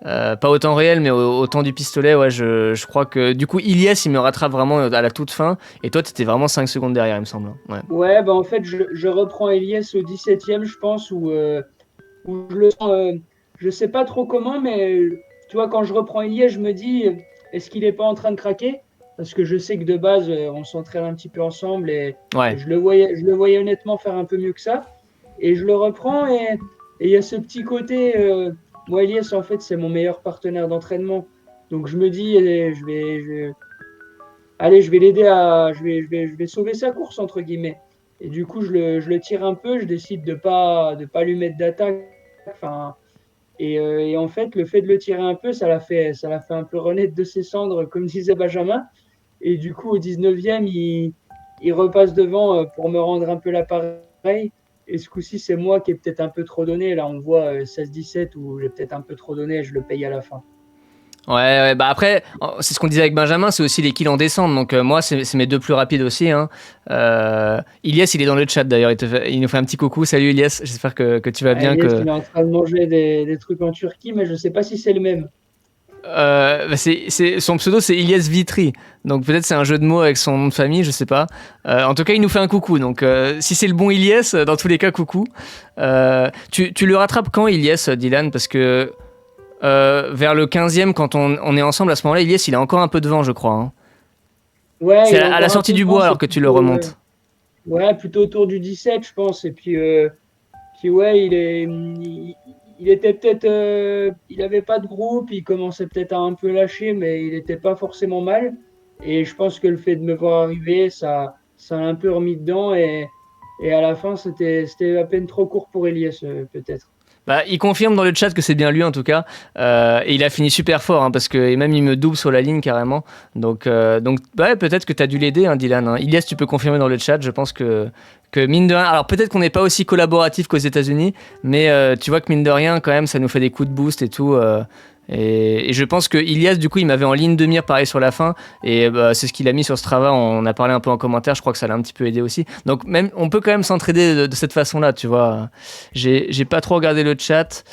Pas au temps réel, mais au temps du pistolet, ouais, je crois que du coup, Ilyes, il me rattrape vraiment à la toute fin. Et toi, t'étais vraiment 5 secondes derrière, il me semble. Ouais, Ouais, bah en fait, je reprends Elias au 17e, je pense, où je le sens. Je sais pas trop comment, mais tu vois, quand je reprends Elias, je me dis, est-ce qu'il est pas en train de craquer? Parce que je sais que de base, on s'entraîne un petit peu ensemble et ouais. je le voyais honnêtement faire un peu mieux que ça. Et je le reprends et il y a ce petit côté. Moi, Elias, en fait, c'est mon meilleur partenaire d'entraînement. Donc je me dis, allez, je vais l'aider je vais sauver sa course, entre guillemets. Et du coup, je le tire un peu, je décide de pas lui mettre d'attaque. Enfin, et en fait, le fait de le tirer un peu, ça l'a fait un peu renaître de ses cendres, comme disait Benjamin. Et du coup, au 19e, il repasse devant pour me rendre un peu l'appareil. Et ce coup-ci, c'est moi qui ai peut-être un peu trop donné. Là, on voit 16-17 où j'ai peut-être un peu trop donné et je le paye à la fin. Ouais, bah après, c'est ce qu'on disait avec Benjamin, c'est aussi les kills en descente. Donc moi, c'est mes deux plus rapides aussi. Hein. Ilyes, il est dans le chat d'ailleurs. Il nous fait un petit coucou. Salut Ilyes, j'espère que tu vas bien. Ilyes, il est en train de manger des trucs en Turquie, mais je ne sais pas si c'est le même. Son pseudo, c'est Ilyes Vitry. Donc peut-être c'est un jeu de mots avec son nom de famille, je sais pas. En tout cas, il nous fait un coucou. Donc si c'est le bon Ilyes, dans tous les cas, coucou. Tu le rattrapes quand, Ilyes, Dylan? Parce que vers le 15e, quand on est ensemble, à ce moment-là, Ilyes, il a encore un peu de vent, je crois. Hein. Ouais, c'est à la sortie du bois alors que tu le remontes. Ouais, plutôt autour du 17, je pense. Et puis ouais, il était peut-être, il avait pas de groupe, il commençait peut-être à un peu lâcher, mais il était pas forcément mal. Et je pense que le fait de me voir arriver, ça l'a un peu remis dedans. Et à la fin, c'était à peine trop court pour Elias, peut-être. Bah, il confirme dans le chat que c'est bien lui en tout cas, et il a fini super fort hein, parce que et même il me double sur la ligne carrément. Donc ouais, peut-être que tu as dû l'aider, hein, Dylan. Hein. Ilyes, tu peux confirmer dans le chat. Je pense que mine de rien, alors peut-être qu'on n'est pas aussi collaboratif qu'aux États-Unis, mais tu vois que mine de rien, quand même, ça nous fait des coups de boost et tout. Et je pense que Ilyes, du coup, il m'avait en ligne de mire pareil sur la fin, et c'est ce qu'il a mis sur Strava. On a parlé un peu en commentaire, je crois que ça l'a un petit peu aidé aussi. Donc même, on peut quand même s'entraider de cette façon-là, tu vois. J'ai pas trop regardé le chat.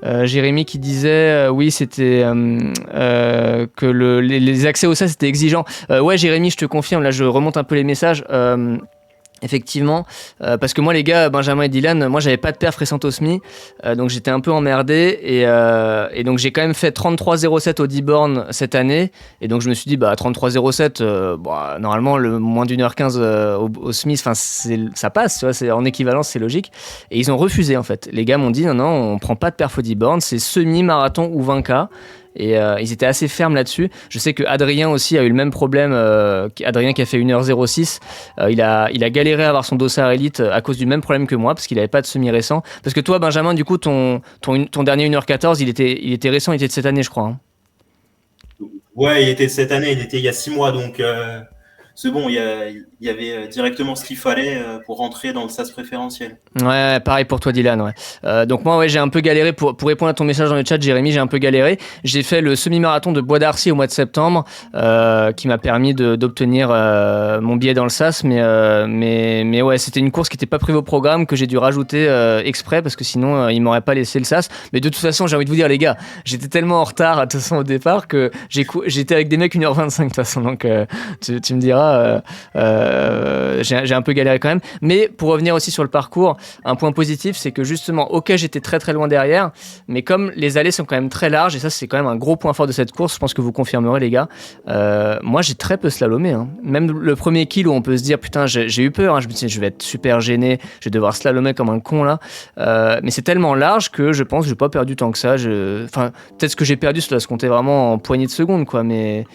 Jérémy qui disait oui, c'était que les accès au SAS c'était exigeant. Ouais, Jérémy, je te confirme, là je remonte un peu les messages. Effectivement, parce que moi les gars, Benjamin et Dylan, moi j'avais pas de perf récente au SMI, donc j'étais un peu emmerdé et donc j'ai quand même fait 33,07 au 10 bornes cette année, et donc je me suis dit 33,07, normalement le moins d'1h15 au SMI, enfin ça passe, tu vois, c'est en équivalence, c'est logique, et ils ont refusé en fait. Les gars m'ont dit non, on prend pas de perf au 10 bornes, c'est semi-marathon ou 20K. Et ils étaient assez fermes là-dessus. Je sais que Adrien aussi a eu le même problème. Adrien qui a fait 1h06, il a galéré à avoir son dossard élite à cause du même problème que moi, parce qu'il n'avait pas de semi-récent. Parce que toi, Benjamin, du coup, ton dernier 1h14, il était récent, il était de cette année, je crois. Hein. Ouais, il était de cette année, il était il y a 6 mois, donc c'est bon, il y avait directement ce qu'il fallait pour rentrer dans le SAS préférentiel. Ouais, pareil pour toi, Dylan. Ouais. Donc moi, ouais, j'ai un peu galéré pour répondre à ton message dans le chat, Jérémy. J'ai un peu galéré. J'ai fait le semi-marathon de Bois d'Arcy au mois de septembre, qui m'a permis d'obtenir mon billet dans le SAS. Mais ouais, c'était une course qui n'était pas prévue au programme, que j'ai dû rajouter exprès parce que sinon ils m'auraient pas laissé le SAS. Mais de toute façon, j'ai envie de vous dire, les gars, j'étais tellement en retard de toute façon au départ que j'étais avec des mecs 1h25 de toute façon. Donc tu me diras. J'ai un peu galéré quand même, mais pour revenir aussi sur le parcours, un point positif, c'est que justement, ok, j'étais très très loin derrière, mais comme les allées sont quand même très larges, et ça c'est quand même un gros point fort de cette course, je pense que vous confirmerez les gars, moi j'ai très peu slalomé, hein. Même le premier kill où on peut se dire putain j'ai eu peur, hein. Je me disais je vais être super gêné, je vais devoir slalomer comme un con là, mais c'est tellement large que je pense que j'ai pas perdu tant que ça. Enfin peut-être ce que j'ai perdu ça doit se compter vraiment en poignées de secondes quoi, mais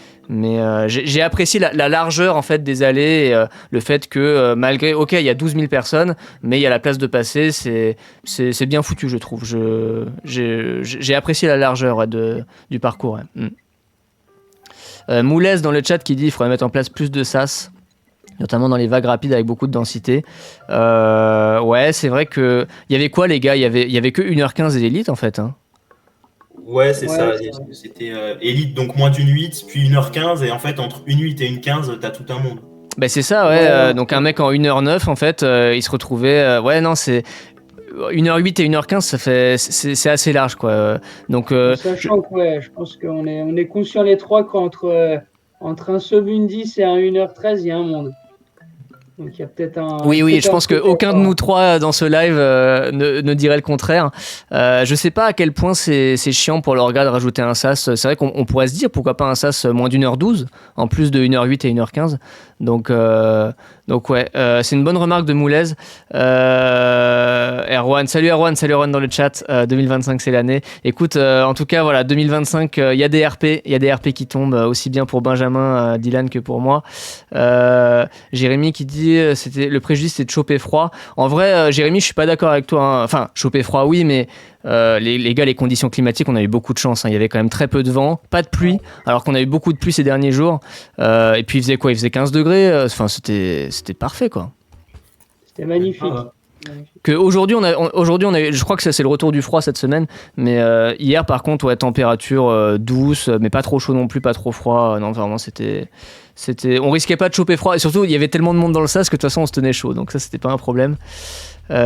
j'ai apprécié la largeur en fait des allées, et, le fait que malgré, ok, il y a 12 000 personnes, mais il y a la place de passer, c'est bien foutu, je trouve. J'ai apprécié la largeur du parcours. Ouais. Moulès dans le chat qui dit qu'il faudrait mettre en place plus de SAS. notamment dans les vagues rapides avec beaucoup de densité. Ouais, c'est vrai que... Il y avait quoi, les gars? Il y avait que 1h15 et l'élite, en fait. Hein. Ouais, c'est Ouais, ça. c'est C'était Elite, donc moins d'une 8, puis 1h15, et en fait, entre une 8 et une 15, t'as tout un monde. Bah c'est ça, ouais. Donc un mec en 1h09, en fait, il se retrouvait... ouais, non, c'est... 1h08 et 1h15, ça fait... c'est assez large, quoi. Donc... Sachant que je pense qu'on est conscients les trois qu'entre un sub 1-10 et un 1h13, il y a un monde. Donc il y a peut-être un... Oui, je pense qu'aucun de nous trois dans ce live ne dirait le contraire. Je sais pas à quel point c'est chiant pour l'orga de rajouter un sas. C'est vrai qu'on pourrait se dire pourquoi pas un sas moins d'1h12 en plus de 1h08 et 1h15. Donc ouais, c'est une bonne remarque de Moulez. Erwan, salut Erwan dans le chat. 2025 c'est l'année. Écoute, en tout cas voilà, 2025 il y a des RP qui tombent aussi bien pour Benjamin, Dylan que pour moi. Jérémy qui dit c'était le préjudice c'est de choper froid. En vrai, Jérémy, je suis pas d'accord avec toi. Hein. Enfin, choper froid oui, mais les gars, les conditions climatiques, on a eu beaucoup de chance. Hein. Il y avait quand même très peu de vent, pas de pluie, alors qu'on a eu beaucoup de pluie ces derniers jours. Et puis il faisait quoi? Il faisait 15 degrés. Enfin, c'était parfait, quoi. C'était magnifique. Aujourd'hui, on a eu, je crois que ça, c'est le retour du froid cette semaine. Mais hier, par contre, ouais, température douce, mais pas trop chaud non plus, pas trop froid. Non, vraiment, c'était, on risquait pas de choper froid. Et surtout, il y avait tellement de monde dans le sas que de toute façon, on se tenait chaud. Donc ça, c'était pas un problème.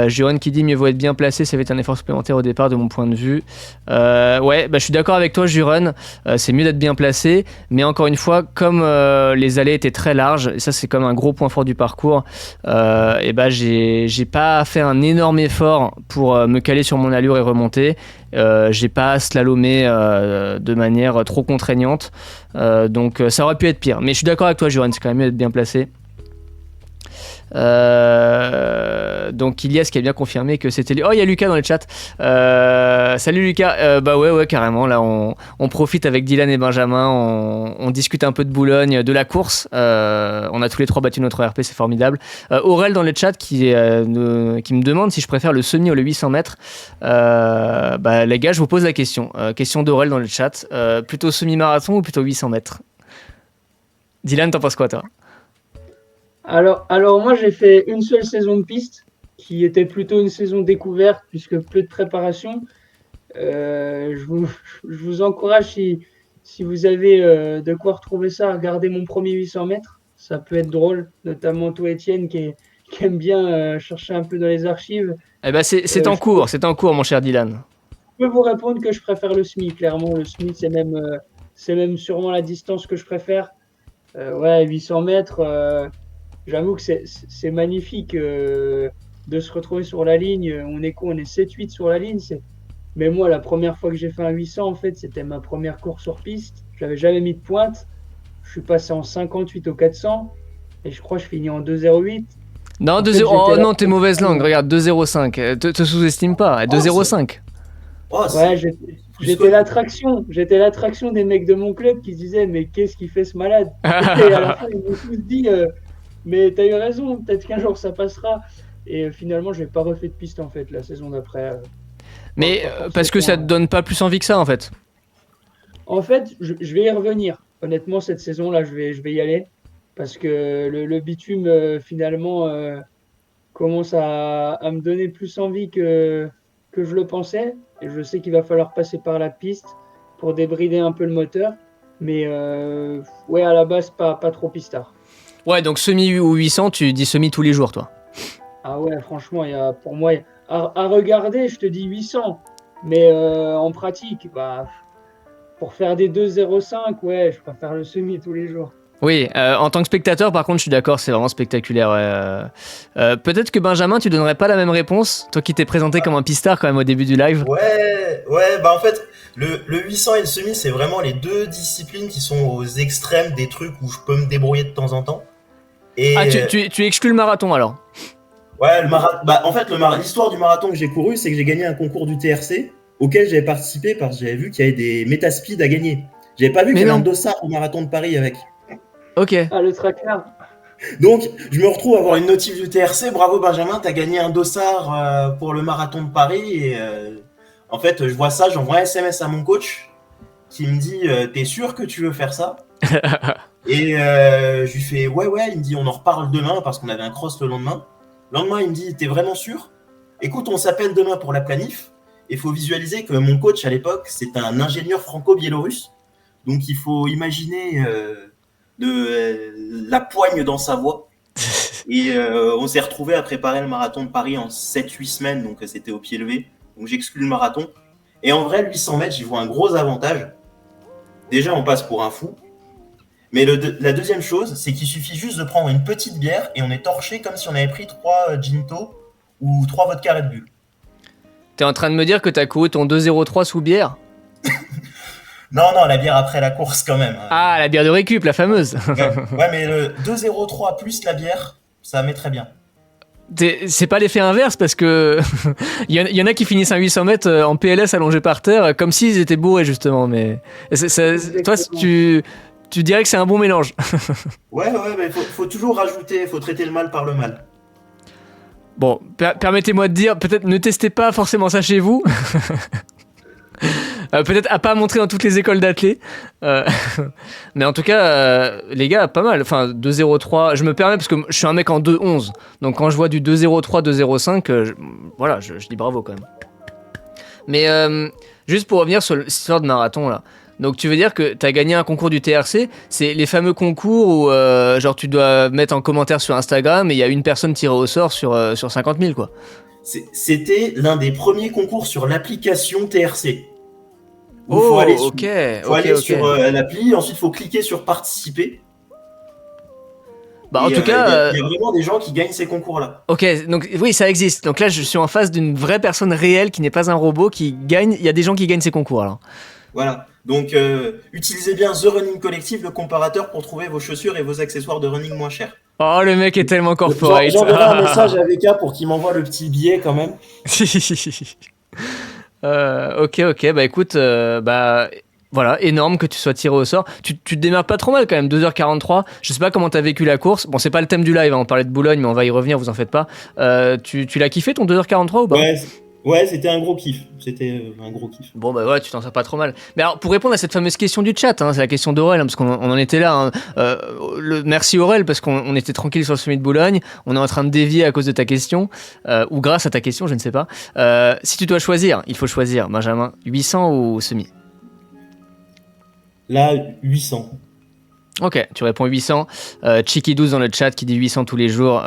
Jérôme qui dit mieux vaut être bien placé, ça va être un effort supplémentaire au départ de mon point de vue. Ouais, je suis d'accord avec toi, Jérôme. C'est mieux d'être bien placé, mais encore une fois, comme les allées étaient très larges, et ça c'est comme un gros point fort du parcours, et j'ai pas fait un énorme effort pour me caler sur mon allure et remonter. J'ai pas slalomé de manière trop contraignante, donc ça aurait pu être pire. Mais je suis d'accord avec toi, Jérôme, c'est quand même mieux d'être bien placé. Donc Ilias qui a bien confirmé que c'était lui. Oh, il y a Lucas dans le chat. Salut Lucas. Bah ouais carrément. Là on profite avec Dylan et Benjamin. On discute un peu de Boulogne, de la course. On a tous les trois battu notre RP, c'est formidable. Aurel dans le chat qui me demande si je préfère le semi ou le 800 mètres. Bah les gars, je vous pose la question. Question d'Aurel dans le chat. Plutôt semi-marathon ou plutôt 800 mètres? Dylan, t'en penses quoi toi? Alors moi j'ai fait une seule saison de piste qui était plutôt une saison découverte puisque peu de préparation. Je vous encourage si vous avez de quoi retrouver ça, regardez mon premier 800 mètres. Ça peut être drôle, notamment toi Étienne qui aime bien chercher un peu dans les archives. Eh ben c'est en cours mon cher Dylan. Je peux vous répondre que je préfère le semi, clairement. Le semi c'est même sûrement la distance que je préfère. Ouais, 800 mètres. J'avoue que c'est magnifique de se retrouver sur la ligne. On est 7-8 sur la ligne. Mais moi, la première fois que j'ai fait un 800, en fait, c'était ma première course sur piste. Je n'avais jamais mis de pointe. Je suis passé en 58 au 400. Et je crois que je finis en 2,08. Non, 2,0. Oh non, t'es mauvaise langue. Regarde, 2,05. Te sous-estime pas. 2,05. Ouais, j'étais l'attraction. J'étais l'attraction des mecs de mon club qui se disaient mais qu'est-ce qu'il fait ce malade? Et à la fin, ils m'ont tous dit mais t'as eu raison, peut-être qu'un jour ça passera. Et finalement, je n'ai pas refait de piste en fait la saison d'après. Mais parce que ça te donne pas plus envie que ça en fait. En fait, je vais y revenir. Honnêtement, cette saison-là, je vais y aller. Parce que le bitume, finalement, commence à me donner plus envie que je le pensais. Et je sais qu'il va falloir passer par la piste pour débrider un peu le moteur. Mais ouais, à la base, pas trop pistard. Ouais, donc semi ou 800, tu dis semi tous les jours, toi? Ah ouais, franchement, pour moi, à regarder, je te dis 800. Mais en pratique, pour faire des 2,05, ouais, je préfère le semi tous les jours. Oui, en tant que spectateur, par contre, je suis d'accord, c'est vraiment spectaculaire. Ouais. Peut-être que Benjamin, tu donnerais pas la même réponse, toi qui t'es présenté comme un pistard quand même au début du live. Ouais, en fait, le 800 et le semi, c'est vraiment les deux disciplines qui sont aux extrêmes des trucs où je peux me débrouiller de temps en temps. Et tu exclus le marathon alors? Ouais, le marathon. En fait, l'histoire du marathon que j'ai couru, c'est que j'ai gagné un concours du TRC auquel j'avais participé parce que j'avais vu qu'il y avait des métaspeed à gagner. J'avais pas vu qu'il y avait un dossard au marathon de Paris avec. Ok. Ah, le tracker. Donc, je me retrouve à avoir une notif du TRC. Bravo Benjamin, t'as gagné un dossard pour le marathon de Paris. Et en fait, je vois ça, j'envoie un SMS à mon coach qui me dit t'es sûr que tu veux faire ça? Et je lui fais ouais, il me dit on en reparle demain parce qu'on avait un cross le lendemain. Le lendemain, il me dit t'es vraiment sûr? Écoute, on s'appelle demain pour la planif. Il faut visualiser que mon coach à l'époque, c'est un ingénieur franco-biélorusse. Donc il faut imaginer la poigne dans sa voix. Et on s'est retrouvé à préparer le marathon de Paris en 7-8 semaines, donc c'était au pied levé. Donc j'exclus le marathon. Et en vrai, 800 mètres, j'y vois un gros avantage. Déjà, on passe pour un fou. Mais la deuxième chose, c'est qu'il suffit juste de prendre une petite bière et on est torché comme si on avait pris 3 Ginto ou 3 vodka Red Bull. T'es en train de me dire que t'as couru ton 2,03 sous bière? Non, la bière après la course quand même. Ah, la bière de récup, la fameuse. Ouais, mais le 2,03 plus la bière, ça met très bien. C'est pas l'effet inverse parce que il y en a qui finissent un 800 mètres en PLS allongés par terre comme s'ils étaient bourrés justement, mais toi tu dirais que c'est un bon mélange. Ouais, mais faut toujours rajouter, faut traiter le mal par le mal. Bon, permettez-moi de dire, peut-être ne testez pas forcément ça chez vous. Peut-être à pas montrer dans toutes les écoles d'athlètes. Mais en tout cas, les gars, pas mal. Enfin, 2,03, je me permets parce que je suis un mec en 2,11. Donc quand je vois du 2,03, 2,05, voilà, je dis bravo quand même. Mais juste pour revenir sur l'histoire de marathon là. Donc tu veux dire que tu as gagné un concours du TRC, c'est les fameux concours où genre tu dois mettre en commentaire sur Instagram et il y a une personne tirée au sort sur 50 000 quoi. C'était l'un des premiers concours sur l'application TRC. Oh, faut aller sur l'appli, ensuite il faut cliquer sur participer. Bah en tout cas, il y a vraiment des gens qui gagnent ces concours-là. Ok, donc oui, ça existe. Donc là, je suis en face d'une vraie personne réelle qui n'est pas un robot qui gagne. Il y a des gens qui gagnent ces concours alors. Voilà. Donc, utilisez bien The Running Collective, le comparateur, pour trouver vos chaussures et vos accessoires de running moins chers. Oh, le mec est tellement corporate. J'enverrai un message à VK pour qu'il m'envoie le petit billet quand même. Ok, bah écoute, voilà, énorme que tu sois tiré au sort. Tu te démerdes pas trop mal quand même, 2h43. Je sais pas comment t'as vécu la course. Bon, c'est pas le thème du live, hein, on parlait de Boulogne, mais on va y revenir, vous en faites pas. Tu l'as kiffé ton 2h43 ou pas? Ouais, c'était un gros kiff. Bon, bah ouais, tu t'en sors pas trop mal. Mais alors, pour répondre à cette fameuse question du chat, hein, c'est la question d'Aurel, hein, parce qu'on en était là. Hein. Merci Aurel, parce qu'on était tranquille sur le sommet de Boulogne. On est en train de dévier à cause de ta question, ou grâce à ta question, je ne sais pas. Si tu dois choisir, il faut choisir, Benjamin, 800 ou semi? Là, 800. Ok, tu réponds 800. Chiki12 dans le chat qui dit 800 tous les jours.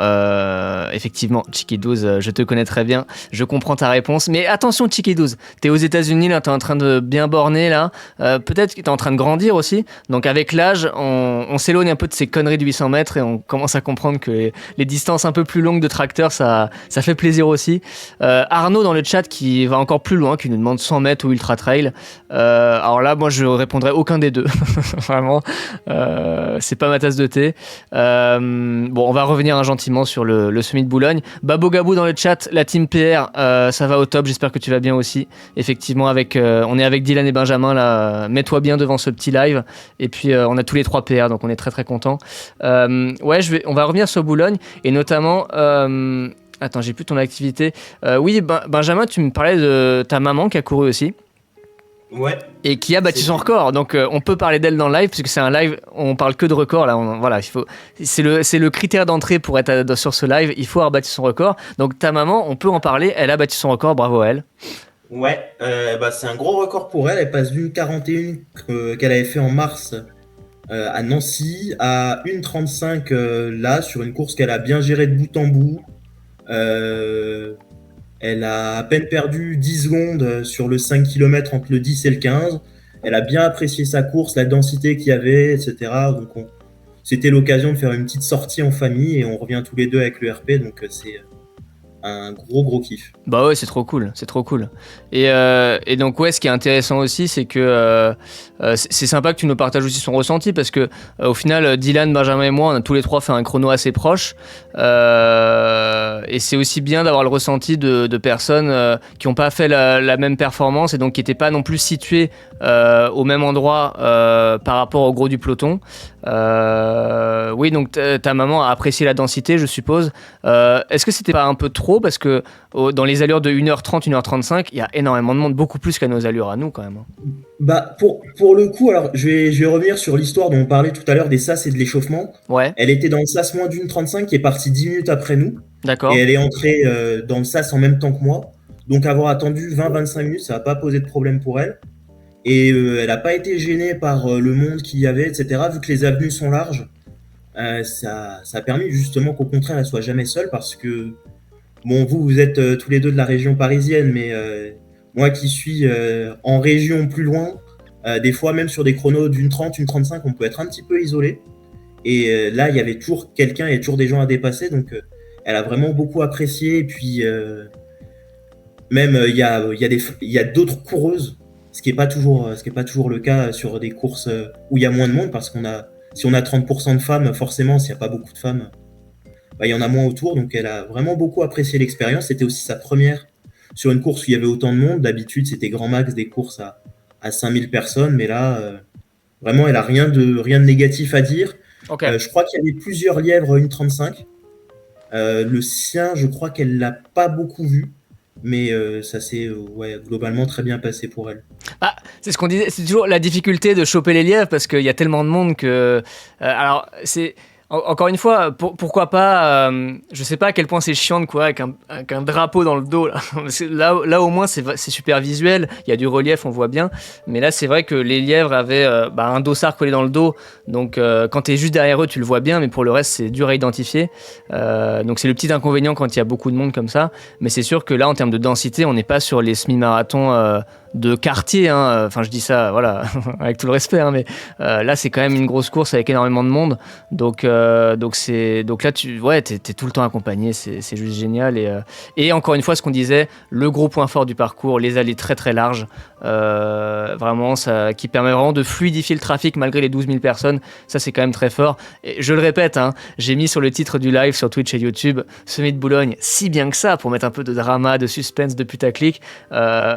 Effectivement, Chiki12, je te connais très bien. Je comprends ta réponse. Mais attention, Chiki12, t'es aux États-Unis, là, t'es en train de bien borner, là. Peut-être que t'es en train de grandir aussi. Donc, avec l'âge, on s'éloigne un peu de ces conneries de 800 mètres et on commence à comprendre que les distances un peu plus longues de tracteur, ça fait plaisir aussi. Arnaud dans le chat qui va encore plus loin, qui nous demande 100 mètres ou ultra trail. Alors là, moi, je répondrai aucun des deux. Vraiment. C'est pas ma tasse de thé. Bon, on va revenir gentiment sur le semi de Boulogne. Babo Gabou dans le chat, la team PR, ça va au top. J'espère que tu vas bien aussi. Effectivement, on est avec Dylan et Benjamin là. Mets-toi bien devant ce petit live. Et puis on a tous les 3 PR, donc on est très très contents. Ouais, on va revenir sur Boulogne et notamment. Attends, j'ai plus ton activité. Oui, Benjamin, tu me parlais de ta maman qui a couru aussi. Ouais. Et qui a battu son record, donc on peut parler d'elle dans le live puisque c'est un live, on parle que de record là. Voilà, c'est le critère d'entrée pour être sur ce live. Il faut avoir battu son record. Donc ta maman, on peut en parler. Elle a battu son record, bravo à elle. Ouais, c'est un gros record pour elle. Elle passe d'une 41 qu'elle avait fait en mars à Nancy à 1,35 là sur une course qu'elle a bien gérée de bout en bout. Elle a à peine perdu 10 secondes sur le 5 km entre le 10 et le 15. Elle a bien apprécié sa course, la densité qu'il y avait, etc. Donc c'était l'occasion de faire une petite sortie en famille et on revient tous les deux avec le RP. Donc c'est un gros kiff. Bah ouais, c'est trop cool. Et donc ouais, ce qui est intéressant aussi, c'est que c'est sympa que tu nous partages aussi son ressenti parce que au final, Dylan, Benjamin et moi, on a tous les 3 fait un chrono assez proche. Et c'est aussi bien d'avoir le ressenti de personnes qui n'ont pas fait la même performance et donc qui n'étaient pas non plus situées au même endroit par rapport au gros du peloton. Oui, donc ta maman a apprécié la densité, je suppose. Est-ce que c'était pas un peu trop trop parce que dans les allures de 1h30, 1h35, il y a énormément de monde, beaucoup plus qu'à nos allures à nous quand même. Bah, pour le coup, alors je vais revenir sur l'histoire dont on parlait tout à l'heure des sas et de l'échauffement. Ouais, Elle était dans le sas moins d'1h35 qui est partie 10 minutes après nous. d'accord. Et elle est entrée dans le sas en même temps que moi. Donc avoir attendu 20-25 minutes, ça n'a pas posé de problème pour elle. Et elle n'a pas été gênée par le monde qu'il y avait, etc. Vu que les avenues sont larges, ça a permis justement qu'au contraire, elle soit jamais seule parce que, bon, vous êtes tous les deux de la région parisienne, mais moi qui suis en région plus loin, des fois même sur des chronos d'1h30, 1h35, on peut être un petit peu isolé. Et là, il y avait toujours quelqu'un, il y a toujours des gens à dépasser, donc elle a vraiment beaucoup apprécié. Et puis même il y a d'autres coureuses, ce qui est pas toujours le cas sur des courses où il y a moins de monde, parce si on a 30% de femmes, forcément, s'il n'y a pas beaucoup de femmes, bah, il y en a moins autour. Donc elle a vraiment beaucoup apprécié l'expérience. C'était aussi sa première sur une course où il y avait autant de monde. D'habitude, c'était grand max des courses à 5000 personnes, mais là, vraiment, elle a rien de négatif à dire. Okay. Je crois qu'il y avait plusieurs lièvres 1h35. Le sien, je crois qu'elle l'a pas beaucoup vu, mais ça s'est globalement très bien passé pour elle. Bah, c'est ce qu'on disait, c'est toujours la difficulté de choper les lièvres parce qu'il y a tellement de monde que. Alors, c'est. Encore une fois, pourquoi pas, je sais pas à quel point c'est chiant quoi, avec un drapeau dans le dos. Là au moins, c'est super visuel, il y a du relief, on voit bien. Mais là, c'est vrai que les lièvres avaient un dossard collé dans le dos. Donc, quand tu es juste derrière eux, tu le vois bien, mais pour le reste, c'est dur à identifier. Donc, c'est le petit inconvénient quand il y a beaucoup de monde comme ça. Mais c'est sûr que là, en termes de densité, on n'est pas sur les semi-marathons de quartier, hein. Enfin je dis ça voilà avec tout le respect, hein, mais là c'est quand même une grosse course avec énormément de monde, donc là t'es tout le temps accompagné, c'est juste génial. Et encore une fois, ce qu'on disait, le gros point fort du parcours, les allées très très larges, vraiment ça, qui permet vraiment de fluidifier le trafic malgré les 12 000 personnes, ça c'est quand même très fort. Et je le répète, hein, j'ai mis sur le titre du live sur Twitch et YouTube Semi de Boulogne si bien que ça, pour mettre un peu de drama, de suspense, de putaclic.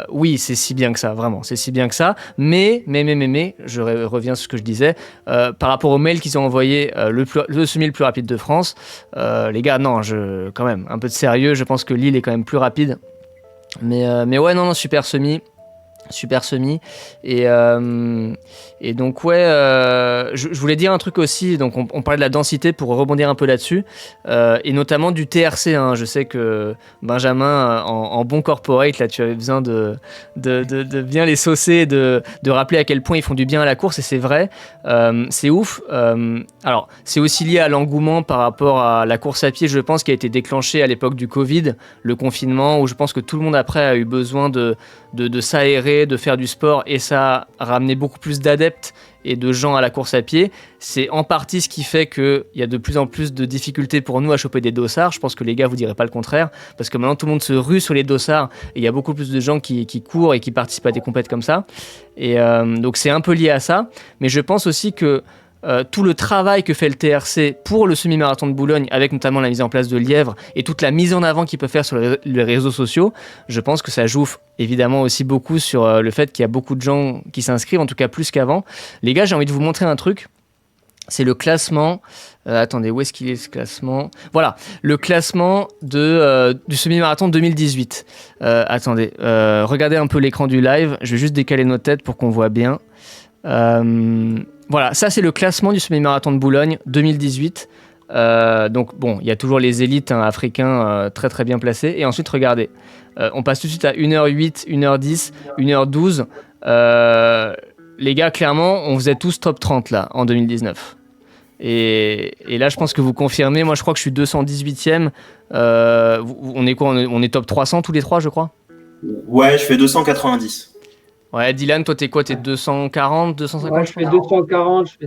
Oui, c'est si bien que ça, vraiment, c'est si bien que ça, mais, je reviens sur ce que je disais, par rapport au mail qu'ils ont envoyé, le semi le plus rapide de France, les gars, non, quand même, un peu de sérieux, je pense que Lille est quand même plus rapide, mais ouais, non, super semi, et donc ouais, je voulais dire un truc aussi, donc on parlait de la densité pour rebondir un peu là-dessus, et notamment du TRC, hein. Je sais que Benjamin, en bon corporate, là tu avais besoin de bien les saucer, de rappeler à quel point ils font du bien à la course, et c'est vrai, c'est ouf. Alors c'est aussi lié à l'engouement par rapport à la course à pied, je pense, qui a été déclenché à l'époque du Covid, le confinement, où je pense que tout le monde après a eu besoin de s'aérer, de faire du sport, et ça a ramené beaucoup plus d'adeptes et de gens à la course à pied. C'est en partie ce qui fait qu'il y a de plus en plus de difficultés pour nous à choper des dossards. Je pense que les gars vous diraient pas le contraire, parce que maintenant tout le monde se rue sur les dossards et il y a beaucoup plus de gens qui courent et qui participent à des compètes comme ça, et donc c'est un peu lié à ça. Mais je pense aussi que tout le travail que fait le TRC pour le semi-marathon de Boulogne, avec notamment la mise en place de lièvres et toute la mise en avant qu'il peut faire sur les réseaux sociaux, je pense que ça joue évidemment aussi beaucoup sur le fait qu'il y a beaucoup de gens qui s'inscrivent, en tout cas plus qu'avant. Les gars, j'ai envie de vous montrer un truc. C'est le classement. Attendez, où est-ce qu'il est ce classement ? Voilà, le classement du semi-marathon 2018. Attendez, regardez un peu l'écran du live. Je vais juste décaler nos têtes pour qu'on voit bien. Voilà, ça c'est le classement du semi-marathon de Boulogne 2018. Donc bon, il y a toujours les élites, hein, africains très très bien placés. Et ensuite, regardez, on passe tout de suite à 1h08, 1h10, 1h12. Les gars, clairement, on faisait tous top 30 là, en 2019. Et là, je pense que vous confirmez. Moi, je crois que je suis 218e. On est quoi ? On est top 300 tous les trois, je crois ? Ouais, je fais 290. Ouais, Dylan, toi, t'es quoi ? T'es 240, 250 ? Ouais, je fais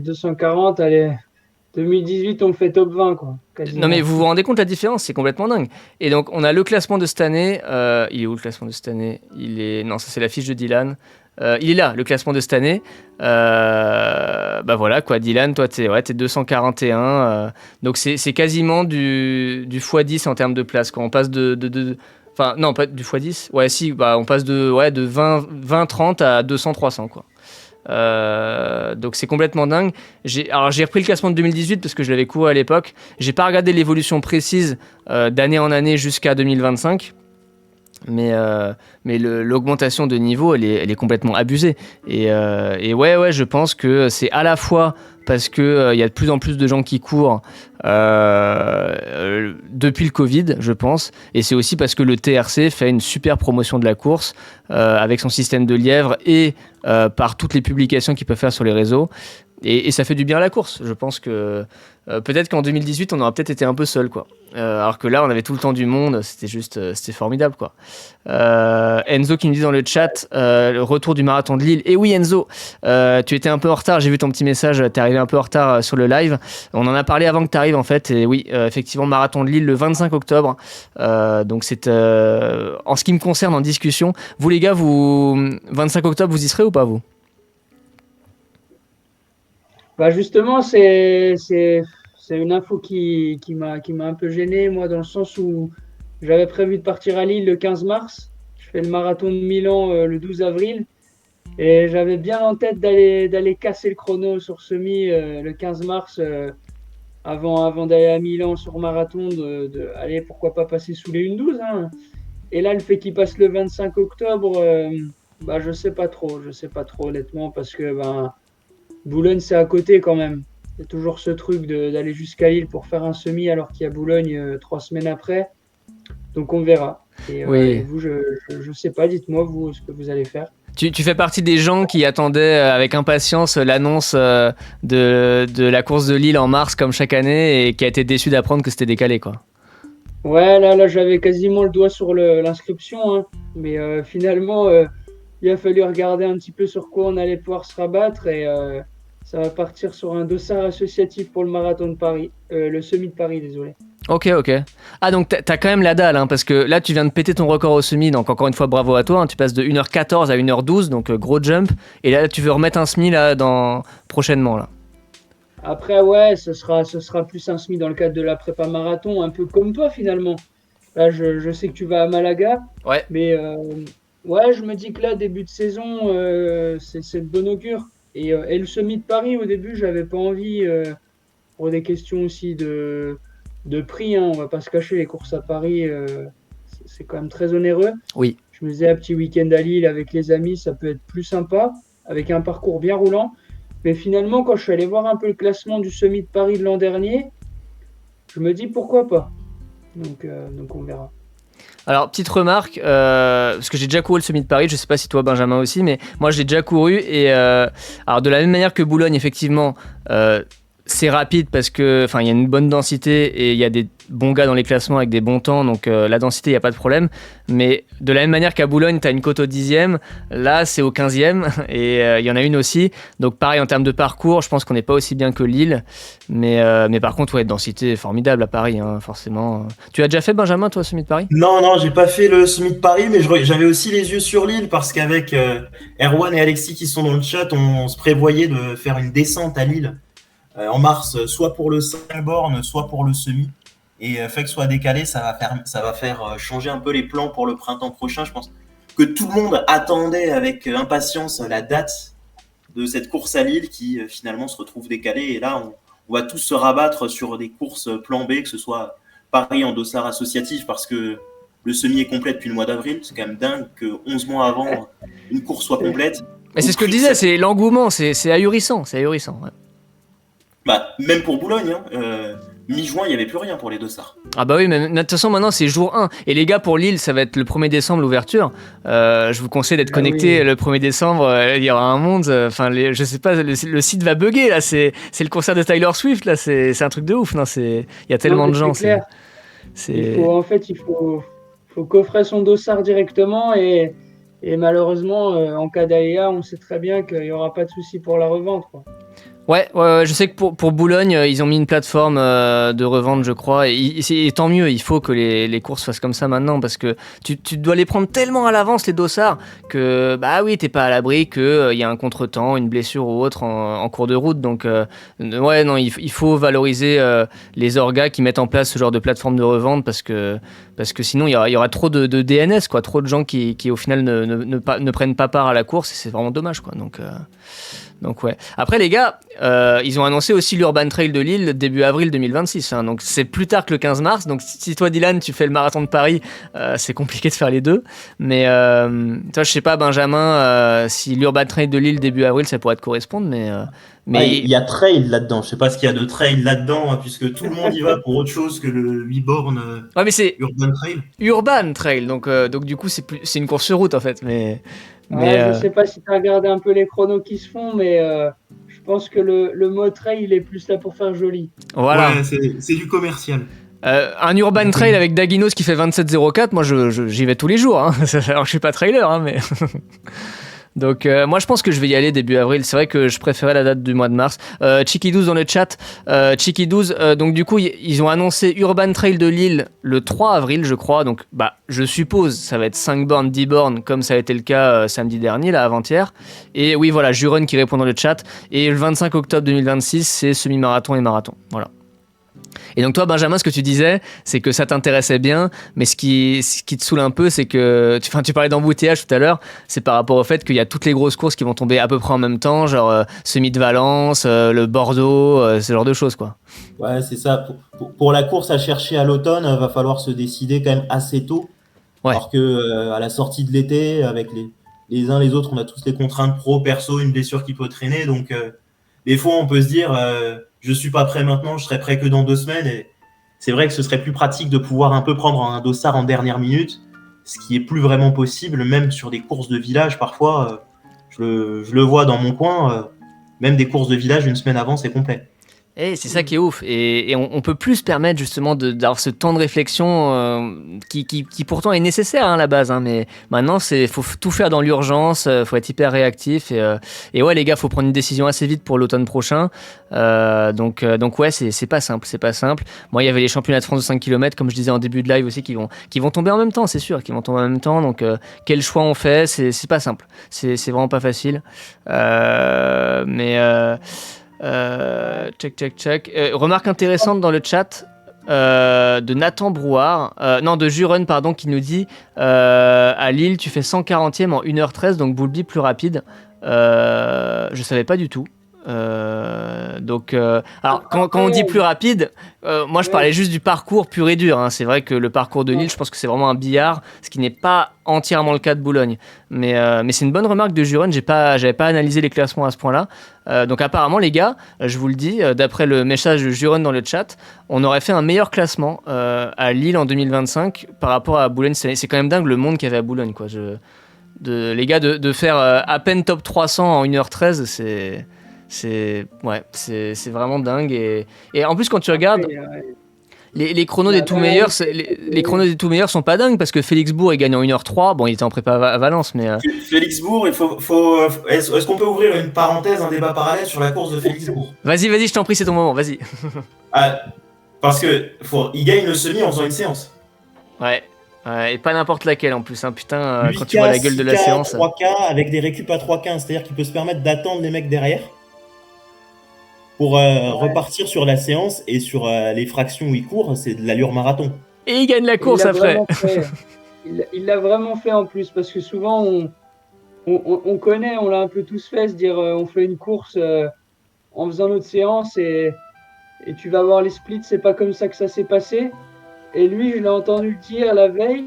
240. Allez, 2018, on me fait top 20, quoi. Quasiment. Non, mais vous vous rendez compte la différence ? C'est complètement dingue. Et donc, on a le classement de cette année. Il est où le classement de cette année ? Non, ça, c'est la fiche de Dylan. Il est là, le classement de cette année. Bah voilà, quoi. Dylan, toi, t'es 241. Donc, c'est quasiment du x10 en termes de place, quoi. On passe Enfin, non, pas du x10. Ouais, si, bah, on passe de 20-30 à 200-300, quoi. Donc c'est complètement dingue. J'ai repris le classement de 2018 parce que je l'avais couru à l'époque. J'ai pas regardé l'évolution précise d'année en année jusqu'à 2025. Mais l'augmentation de niveau, elle est complètement abusée. Et ouais, je pense que c'est à la fois parce qu'il y a de plus en plus de gens qui courent depuis le Covid, je pense. Et c'est aussi parce que le TRC fait une super promotion de la course avec son système de lièvre et par toutes les publications qu'il peut faire sur les réseaux. Et ça fait du bien à la course. Je pense que peut-être qu'en 2018, on aura peut-être été un peu seul, quoi. Alors que là, on avait tout le temps du monde. C'était formidable, quoi. Enzo qui me dit dans le chat, le retour du marathon de Lille. Et oui, Enzo, tu étais un peu en retard. J'ai vu ton petit message. T'es arrivé un peu en retard sur le live. On en a parlé avant que t'arrives, en fait. Et oui, effectivement, marathon de Lille le 25 octobre. Donc c'est en ce qui me concerne en discussion. Vous, les gars, 25 octobre, vous y serez ou pas, vous? Bah justement, c'est une info qui m'a un peu gêné, moi, dans le sens où j'avais prévu de partir à Lille le 15 mars. Je fais le marathon de Milan le 12 avril. Et j'avais bien en tête d'aller casser le chrono sur semi le 15 mars avant d'aller à Milan sur marathon, aller pourquoi pas passer sous les 1:12. Hein. Et là, le fait qu'il passe le 25 octobre, bah, je sais pas trop honnêtement, parce que Boulogne, c'est à côté quand même. Il y a toujours ce truc d'aller jusqu'à Lille pour faire un semi alors qu'il y a Boulogne 3 semaines après. Donc on verra. Et vous, je sais pas, dites-moi vous ce que vous allez faire. Tu fais partie des gens qui attendaient avec impatience l'annonce de la course de Lille en mars comme chaque année et qui a été déçu d'apprendre que c'était décalé, quoi. Ouais, là j'avais quasiment le doigt sur l'inscription. Hein. Mais finalement, il a fallu regarder un petit peu sur quoi on allait pouvoir se rabattre et ça va partir sur un dossard associatif pour le marathon de Paris, le semi de Paris, désolé. Ok. Ah, donc t'as quand même la dalle, hein, parce que là tu viens de péter ton record au semi, donc encore une fois bravo à toi, hein, tu passes de 1h14 à 1h12, donc gros jump, et là tu veux remettre un semi là, prochainement là. Après ouais, ce sera plus un semi dans le cadre de la prépa marathon, un peu comme toi finalement. Là je sais que tu vas à Malaga, ouais. Mais ouais, je me dis que là début de saison c'est de bon augure. Et le semi de Paris au début j'avais pas envie pour des questions aussi de prix, hein, on va pas se cacher, les courses à Paris, c'est quand même très onéreux. Oui. Je me disais un petit week-end à Lille avec les amis, ça peut être plus sympa, avec un parcours bien roulant. Mais finalement, quand je suis allé voir un peu le classement du semi de Paris de l'an dernier, je me dis pourquoi pas. Donc on verra. Alors, petite remarque, parce que j'ai déjà couru le semi de Paris, je sais pas si toi Benjamin aussi, mais moi je l'ai déjà couru et alors de la même manière que Boulogne, effectivement, c'est rapide parce que il y a une bonne densité et il y a des bons gars dans les classements avec des bons temps, donc la densité, il n'y a pas de problème. Mais de la même manière qu'à Boulogne, tu as une côte au 10e, là c'est au 15e et il y en a une aussi. Donc pareil en termes de parcours, je pense qu'on n'est pas aussi bien que Lille. Mais par contre, ouais, densité formidable à Paris, hein, forcément. Tu as déjà fait, Benjamin, toi, semi de Paris ? Non, j'ai pas fait le semi de Paris, mais j'avais aussi les yeux sur Lille parce qu'avec Erwan et Alexis qui sont dans le chat, on se prévoyait de faire une descente à Lille. En mars, soit pour le 5 bornes, soit pour le semi. Et fait que ce soit décalé, ça va faire changer un peu les plans pour le printemps prochain. Je pense que tout le monde attendait avec impatience la date de cette course à Lille qui finalement se retrouve décalée. Et là, on va tous se rabattre sur des courses plan B, que ce soit Paris en dossard associatif, parce que le semi est complet depuis le mois d'avril. C'est quand même dingue que 11 mois avant, une course soit complète. Mais c'est ce que je disais, c'est l'engouement, c'est ahurissant. Ouais. Même pour Boulogne, hein, mi-juin, il n'y avait plus rien pour les dossards. Ah bah oui, mais de toute façon, maintenant, c'est jour 1. Et les gars, pour Lille, ça va être le 1er décembre, l'ouverture. Je vous conseille d'être connecté le 1er décembre. Il y aura un monde. Je sais pas, le site va bugger, là. C'est le concert de Taylor Swift, là. C'est un truc de ouf. Il y a tellement de gens. C'est clair. Il faut coffrer son dossard directement et malheureusement, en cas d'aléa, on sait très bien qu'il n'y aura pas de souci pour la revente, quoi. Ouais, je sais que pour Boulogne, ils ont mis une plateforme de revente, je crois, et tant mieux, il faut que les courses fassent comme ça maintenant, parce que tu dois les prendre tellement à l'avance, les dossards, que bah oui, t'es pas à l'abri qu'il y a un contretemps, une blessure ou autre en cours de route, donc ouais, non, il faut valoriser les orgas qui mettent en place ce genre de plateforme de revente, parce que sinon il y aura trop de DNS, quoi, trop de gens qui au final ne prennent pas part à la course, et c'est vraiment dommage, quoi, donc ouais. Après les gars, ils ont annoncé aussi l'Urban Trail de Lille début avril 2026. Hein, donc c'est plus tard que le 15 mars. Donc si toi Dylan tu fais le marathon de Paris, c'est compliqué de faire les deux. Mais toi je sais pas Benjamin, si l'Urban Trail de Lille début avril ça pourrait te correspondre. Mais il y a trail là-dedans. Je sais pas ce qu'il y a de trail là-dedans, hein, puisque tout le monde y va pour autre chose que le 8 bornes ouais, mais c'est Urban Trail. Urban Trail. Donc du coup c'est une course sur route en fait. Mais je sais pas si tu as regardé un peu les chronos qui se font, mais je pense que le mot trail il est plus là pour faire joli. Voilà. Ouais, c'est du commercial. Un Urban Trail avec Daginos qui fait 27,04, moi j'y vais tous les jours. Hein. Alors je suis pas trailer, hein, mais. Donc moi je pense que je vais y aller début avril. C'est vrai que je préférais la date du mois de mars. Chiki12 dans le chat. Chiki12, donc du coup ils ont annoncé Urban Trail de Lille le 3 avril je crois. Donc bah je suppose ça va être 5 bornes, 10 bornes comme ça a été le cas samedi dernier, là avant-hier. Et oui voilà, Juron qui répond dans le chat. Et le 25 octobre 2026 c'est semi-marathon et marathon. Voilà. Et donc toi Benjamin, ce que tu disais, c'est que ça t'intéressait bien, mais ce qui te saoule un peu, c'est que tu parlais d'embouteillage tout à l'heure, c'est par rapport au fait qu'il y a toutes les grosses courses qui vont tomber à peu près en même temps, genre Semi de Valence, le Bordeaux, ce genre de choses quoi. Ouais, c'est ça. Pour la course à chercher à l'automne, va falloir se décider quand même assez tôt. Ouais. Alors que à la sortie de l'été, avec les uns les autres, on a tous les contraintes pro, perso, une blessure qui peut traîner, donc des fois on peut se dire je suis pas prêt maintenant, je serai prêt que dans 2 semaines. Et c'est vrai que ce serait plus pratique de pouvoir un peu prendre un dossard en dernière minute, ce qui est plus vraiment possible, même sur des courses de village parfois. Je le vois dans mon coin, même des courses de village une semaine avant, c'est complet. Et c'est ça qui est ouf. Et on peut plus se permettre justement d'avoir ce temps de réflexion qui pourtant est nécessaire à la base. Hein, mais maintenant, faut tout faire dans l'urgence, faut être hyper réactif. Et ouais, les gars, faut prendre une décision assez vite pour l'automne prochain. Donc ouais, c'est pas simple. C'est pas simple. Moi, il y avait les championnats de France de 5 km, comme je disais en début de live aussi, qui vont tomber en même temps, c'est sûr, qui vont tomber en même temps. Donc quel choix on fait, c'est pas simple. C'est vraiment pas facile. Check. Remarque intéressante dans le chat de Nathan Brouard, de Juron, pardon, qui nous dit à Lille, tu fais 140e en 1h13, donc Boulby plus rapide. Je savais pas du tout. Alors quand on dit plus rapide, moi je parlais juste du parcours pur et dur. Hein. C'est vrai que le parcours de Lille, je pense que c'est vraiment un billard, ce qui n'est pas entièrement le cas de Boulogne. Mais c'est une bonne remarque de Juron. J'avais pas analysé les classements à ce point-là. Donc apparemment les gars, je vous le dis, d'après le message de Juron dans le chat, on aurait fait un meilleur classement à Lille en 2025 par rapport à Boulogne. C'est quand même dingue le monde qu'il y avait à Boulogne, quoi. Les gars de faire à peine top 300 en 1h13, c'est vraiment dingue et en plus quand tu regardes les chronos des tout meilleurs, les chronos des tout meilleurs sont pas dingues parce que Félix Bourg il gagne en 1h03. Bon, il était en prépa à Valence, mais Félix Bourg, est-ce qu'on peut ouvrir une parenthèse, un débat parallèle sur la course de Félix Bourg? Vas-y, je t'en prie, c'est ton moment, vas-y. Parce que il gagne le semi en faisant une séance. Ouais, et pas n'importe laquelle en plus, hein, putain, quand tu vois la gueule de la séance. 3K avec des récup à 3K, c'est-à-dire qu'il peut se permettre d'attendre les mecs derrière pour repartir sur la séance et sur les fractions où il court, c'est de l'allure marathon. Et il gagne la course après. Il l'a vraiment fait en plus, parce que souvent on connaît, on l'a un peu tous fait, se dire on fait une course en faisant notre séance et tu vas voir les splits, c'est pas comme ça que ça s'est passé. Et lui, je l'ai entendu le dire la veille,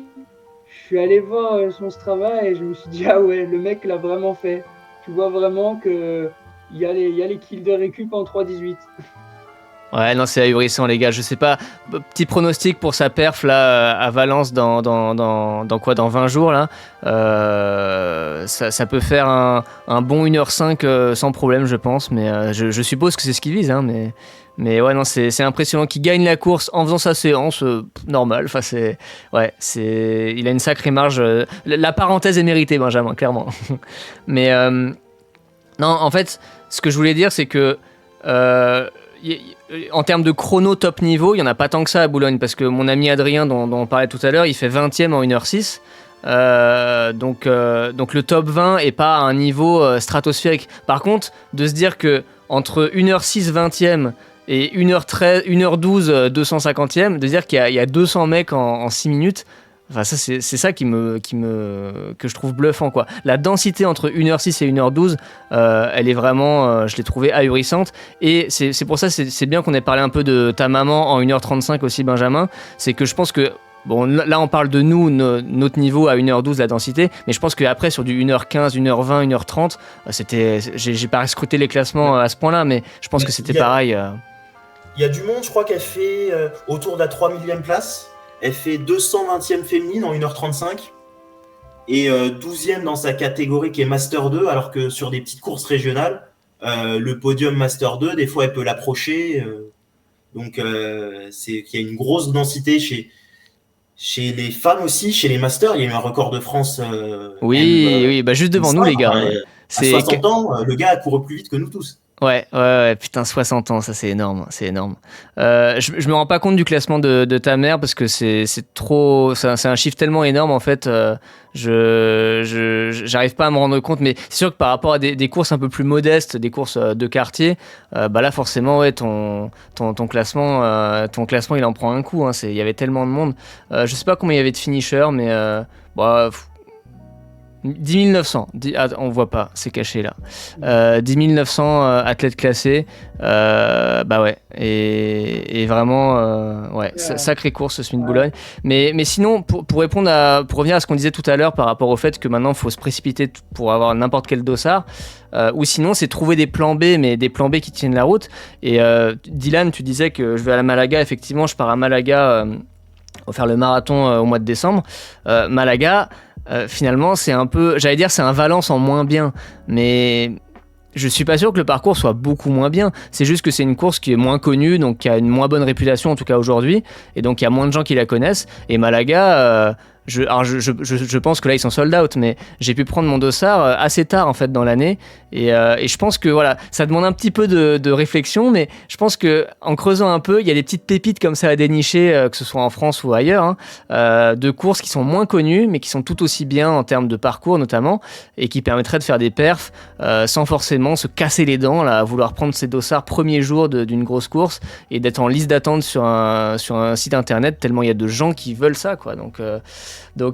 je suis allé voir son Strava et je me suis dit ah ouais, le mec l'a vraiment fait. Tu vois vraiment que il y a les kills de récup en 3.18. Ouais, non, c'est ahurissant, les gars. Je sais pas, petit pronostic pour sa perf là à Valence dans 20 jours là. Ça peut faire un bon 1h05 sans problème, je pense. Mais je suppose que c'est ce qu'il vise, hein. Mais ouais, non, c'est impressionnant qu'il gagne la course en faisant sa séance normale. Enfin, il a une sacrée marge. La parenthèse est méritée, Benjamin, clairement. Mais non, en fait, ce que je voulais dire, c'est que en termes de chrono top niveau, il n'y en a pas tant que ça à Boulogne, parce que mon ami Adrien, dont on parlait tout à l'heure, il fait 20e en 1h06. Donc le top 20 est pas à un niveau stratosphérique. Par contre, de se dire que entre 1h06 20e et 1h13, 1h12 250e, de dire qu'il y a 200 mecs en 6 minutes, enfin ça c'est ça que je trouve bluffant, quoi. La densité entre 1h06 et 1h12, elle est vraiment, je l'ai trouvée ahurissante. Et c'est pour ça, c'est bien qu'on ait parlé un peu de ta maman en 1h35 aussi, Benjamin. C'est que je pense que bon, là on parle de nous, notre niveau à 1h12 la densité, mais je pense qu'après sur du 1h15, 1h20, 1h30, j'ai pas scruté les classements à ce point-là, mais je pense que c'était pareil. Il y a du monde, je crois qu'elle fait autour de la 3 millième place. Elle fait 220e féminine en 1h35 et 12e dans sa catégorie qui est Master 2, alors que sur des petites courses régionales, le podium Master 2, des fois elle peut l'approcher. Donc il y a une grosse densité chez les femmes aussi, chez les Masters. Il y a eu un record de France. Oui, juste devant nous, les gars. À 60 ans, le gars a couru plus vite que nous tous. Ouais, putain, 60 ans, ça c'est énorme. Je me rends pas compte du classement de ta mère parce que c'est un chiffre tellement énorme en fait. J'arrive pas à me rendre compte, mais c'est sûr que par rapport à des courses un peu plus modestes, des courses de quartier, là forcément ouais, ton classement il en prend un coup. Hein, il y avait tellement de monde. Je sais pas combien il y avait de finishers, mais 10 900, on voit pas, c'est caché là. 10 900 athlètes classés, ouais, et vraiment, sacrée course ce Smith Boulogne. Mais sinon, pour revenir à ce qu'on disait tout à l'heure par rapport au fait que maintenant il faut se précipiter pour avoir n'importe quel dossard, ou sinon c'est trouver des plans B, mais des plans B qui tiennent la route. Et Dylan, tu disais que je vais à la Malaga, effectivement, je pars à Malaga pour faire le marathon au mois de décembre. Malaga. Finalement, c'est un peu, j'allais dire, c'est un Valence en moins bien, mais je suis pas sûr que le parcours soit beaucoup moins bien. C'est juste que c'est une course qui est moins connue, donc qui a une moins bonne réputation en tout cas aujourd'hui, et donc il y a moins de gens qui la connaissent. Et Malaga, je pense que là ils sont sold out, mais j'ai pu prendre mon dossard assez tard en fait dans l'année, et je pense que voilà, ça demande un petit peu de réflexion, mais je pense que en creusant un peu, il y a des petites pépites comme ça à dénicher, que ce soit en France ou ailleurs, de courses qui sont moins connues, mais qui sont tout aussi bien en termes de parcours notamment, et qui permettraient de faire des perfs sans forcément se casser les dents là, à vouloir prendre ses dossards premier jour d'une grosse course et d'être en liste d'attente sur un site internet tellement il y a de gens qui veulent ça, quoi. Donc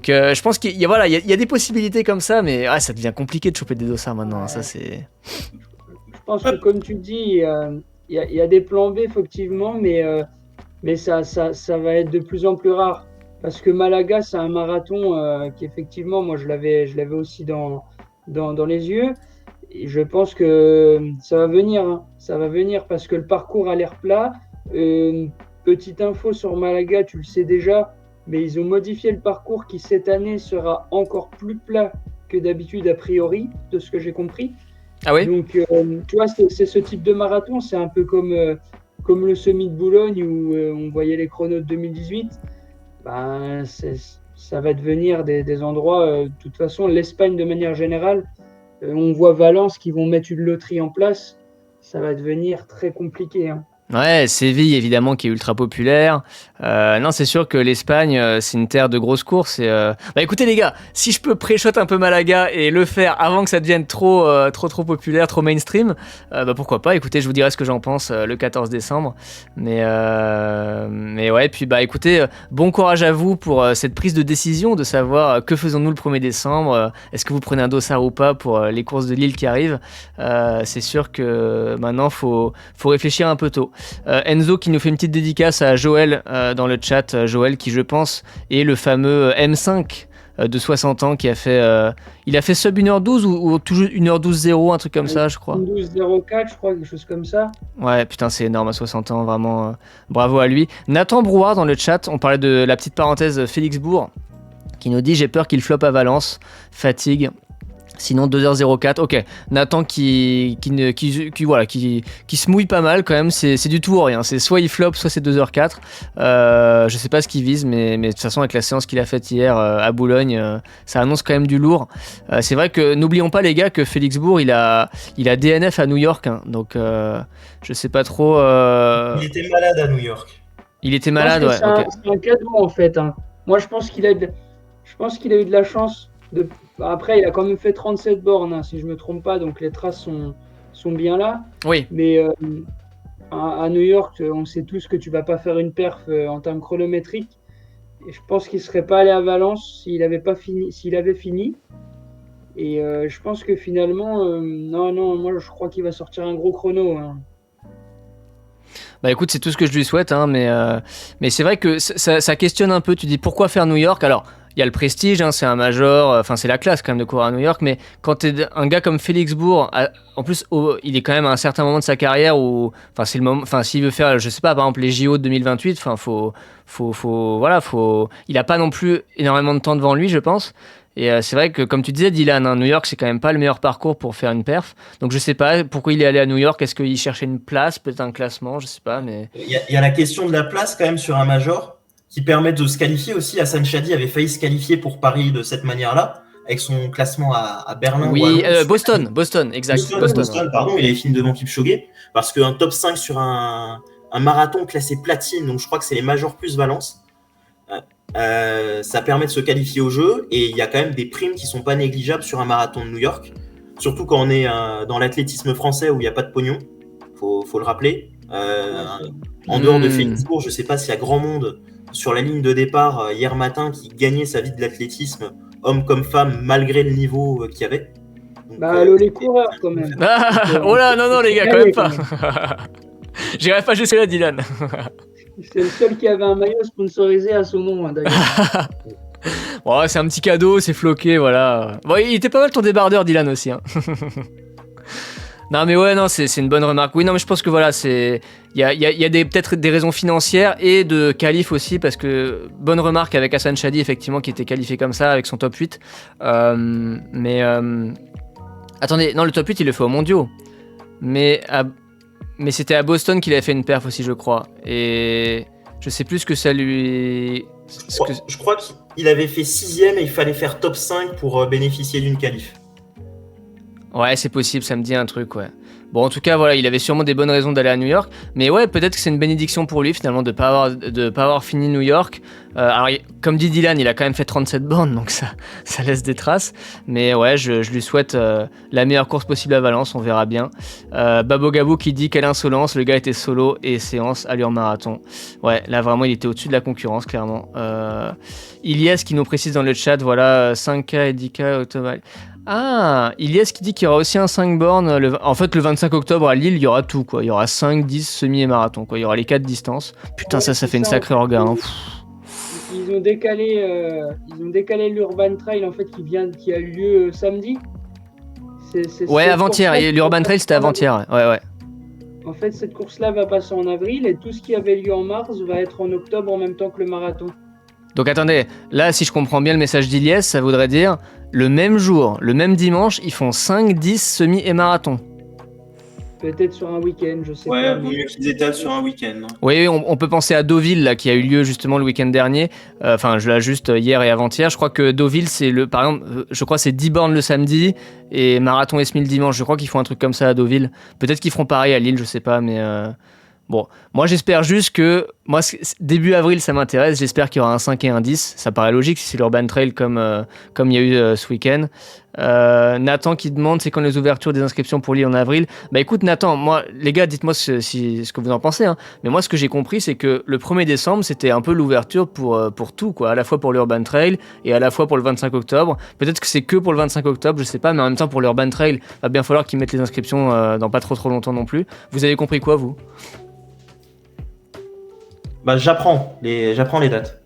je pense qu'il y a des possibilités comme ça, mais ça devient compliqué de choper des dossards maintenant. Ouais. Ça, c'est... Je pense que comme tu dis, il y a des plans B effectivement, mais ça va être de plus en plus rare. Parce que Malaga, c'est un marathon qui effectivement, moi je l'avais aussi dans les yeux. Et je pense que ça va venir. Hein. Ça va venir parce que le parcours a l'air plat. Petite info sur Malaga, tu le sais déjà, mais ils ont modifié le parcours qui cette année sera encore plus plat que d'habitude a priori, de ce que j'ai compris. Ah oui. Donc tu vois, c'est ce type de marathon, c'est un peu comme le Semi de Boulogne où on voyait les chronos de 2018. Ça va devenir des endroits, de toute façon l'Espagne de manière générale, on voit Valence qui vont mettre une loterie en place, ça va devenir très compliqué. Hein. Ouais, Séville évidemment qui est ultra populaire. Non, c'est sûr que l'Espagne c'est une terre de grosses courses. Et, écoutez les gars, si je peux pré-shot un peu Malaga et le faire avant que ça devienne trop populaire, trop mainstream, pourquoi pas. Écoutez, je vous dirai ce que j'en pense le 14 décembre. Mais ouais, puis écoutez, bon courage à vous pour cette prise de décision de savoir que faisons-nous le 1er décembre. Est-ce que vous prenez un dossard ou pas pour les courses de Lille qui arrivent. C'est sûr que maintenant faut réfléchir un peu tôt. Enzo qui nous fait une petite dédicace à Joël dans le chat. Joël qui je pense est le fameux M5 de 60 ans qui a fait il a fait sub 1h12 ou toujours 1h12.0, un truc comme ça je crois. 1h12.04 je crois, quelque chose comme ça. Ouais putain c'est énorme à 60 ans vraiment, bravo à lui. Nathan Brouard dans le chat, on parlait de la petite parenthèse Félix Bourg qui nous dit j'ai peur qu'il floppe à Valence, fatigue. Sinon 2h04, ok. Nathan qui se mouille pas mal quand même, c'est du tout ou rien. C'est soit il flop, soit c'est 2h04. Je sais pas ce qu'il vise, mais de toute façon avec la séance qu'il a faite hier à Boulogne, ça annonce quand même du lourd. C'est vrai que n'oublions pas les gars que Félix Bourg il a DNF à New York, hein, donc je sais pas trop. Il était malade à New York. Il était malade, ouais. C'est un cadeau en fait. Hein. Moi je pense qu'il a eu de la chance. Après, il a quand même fait 37 bornes, hein, si je ne me trompe pas, donc les traces sont bien là. Oui. Mais à New York, on sait tous que tu ne vas pas faire une perf en termes chronométriques. Et je pense qu'il ne serait pas allé à Valence s'il avait fini. Et je pense que finalement, non, moi je crois qu'il va sortir un gros chrono. Hein. Bah écoute, c'est tout ce que je lui souhaite, hein, mais c'est vrai que ça questionne un peu. Tu dis pourquoi faire New York? Alors, il y a le prestige, hein, c'est un major, enfin c'est la classe quand même de courir à New York, mais quand t'es un gars comme Félix Bourg, en plus il est quand même à un certain moment de sa carrière où, enfin c'est le moment, enfin s'il veut faire, je sais pas, par exemple les JO de 2028, enfin il a pas non plus énormément de temps devant lui, je pense. Et c'est vrai que comme tu disais Dylan, hein, New York c'est quand même pas le meilleur parcours pour faire une perf, donc je sais pas pourquoi il est allé à New York. Est-ce qu'il cherchait une place, peut-être un classement, je sais pas, mais il y a la question de la place quand même sur un major qui permet de se qualifier aussi. Hassan Chadi avait failli se qualifier pour Paris de cette manière-là, avec son classement à Berlin. Oui, Boston, exact. Boston, pardon, il avait fini devant Kipchoge, parce qu'un top 5 sur un marathon classé platine, donc je crois que c'est les majors plus Valence, ça permet de se qualifier au jeu, et il y a quand même des primes qui sont pas négligeables sur un marathon de New York, surtout quand on est dans l'athlétisme français où il n'y a pas de pognon, faut le rappeler. En dehors de Félix Bourg, je sais pas s'il y a grand monde sur la ligne de départ hier matin qui gagnait sa vie de l'athlétisme, homme comme femme, malgré le niveau qu'il y avait. Donc, les coureurs quand même. Oh là, non les gars, quand même pas. J'irai pas jusque là, Dylan. C'est le seul qui avait un maillot sponsorisé à son nom, hein, d'ailleurs. Bon, c'est un petit cadeau, c'est floqué, voilà. Bon, il était pas mal ton débardeur, Dylan, aussi. Hein. Non mais ouais, non, c'est une bonne remarque. Oui, non mais je pense que voilà, il y a peut-être des raisons financières et de qualif aussi, parce que bonne remarque avec Hassan Chadi effectivement qui était qualifié comme ça avec son top 8. Attendez, non, le top 8 il le fait aux mondiaux. Mais c'était à Boston qu'il avait fait une perf aussi, je crois. Et je sais plus ce que ça lui... Je crois qu'il avait fait 6ème et il fallait faire top 5 pour bénéficier d'une qualif. Ouais, c'est possible, ça me dit un truc, ouais. Bon, en tout cas, voilà, il avait sûrement des bonnes raisons d'aller à New York. Mais ouais, peut-être que c'est une bénédiction pour lui, finalement, de pas avoir fini New York. Alors, comme dit Dylan, il a quand même fait 37 bornes, donc ça laisse des traces. Mais ouais, je lui souhaite la meilleure course possible à Valence, on verra bien. Babo Gabou qui dit quelle insolence, le gars était solo et séance allure marathon. Ouais, là, vraiment, il était au-dessus de la concurrence, clairement. Ilyes qui nous précise dans le chat, voilà, 5K et 10K automobile. Ah, Ilyes qui dit qu'il y aura aussi un 5 bornes. En fait, le 25 octobre à Lille, il y aura tout, quoi. Il y aura 5, 10, semi et marathon, quoi. Il y aura les 4 distances. Putain, ça fait une sacrée orga. Hein. Ils ont décalé l'Urban Trail, en fait, qui a eu lieu samedi. Ouais, avant-hier. Et l'Urban Trail, c'était avant-hier. Ouais. En fait, cette course-là va passer en avril et tout ce qui avait lieu en mars va être en octobre en même temps que le marathon. Donc attendez, là, si je comprends bien le message d'Ilyes, ça voudrait dire le même jour, le même dimanche, ils font 5, 10, semi et marathon. Peut-être sur un week-end, je sais pas. Ouais, vaut mieux qu'ils étalent sur un week-end. Oui, on peut penser à Deauville, là, qui a eu lieu justement le week-end dernier. Enfin, je l'ai juste hier et avant-hier. Je crois que Deauville, par exemple, je crois que c'est 10 bornes le samedi et marathon et semi le dimanche. Je crois qu'ils font un truc comme ça à Deauville. Peut-être qu'ils feront pareil à Lille, je sais pas, mais... Bon, moi j'espère juste que... Moi, début avril, ça m'intéresse. J'espère qu'il y aura un 5 et un 10. Ça paraît logique si c'est l'Urban Trail comme il y a eu ce week-end. Nathan qui demande c'est quand les ouvertures des inscriptions pour Lille en avril. Bah écoute Nathan, moi les gars, dites-moi ce que vous en pensez. Hein. Mais moi ce que j'ai compris c'est que le 1er décembre c'était un peu l'ouverture pour tout, quoi. À la fois pour l'Urban Trail et à la fois pour le 25 octobre. Peut-être que c'est que pour le 25 octobre, je sais pas, mais en même temps pour l'Urban Trail, va bien falloir qu'ils mettent les inscriptions dans pas trop longtemps non plus. Vous avez compris quoi vous ? Bah j'apprends les dates.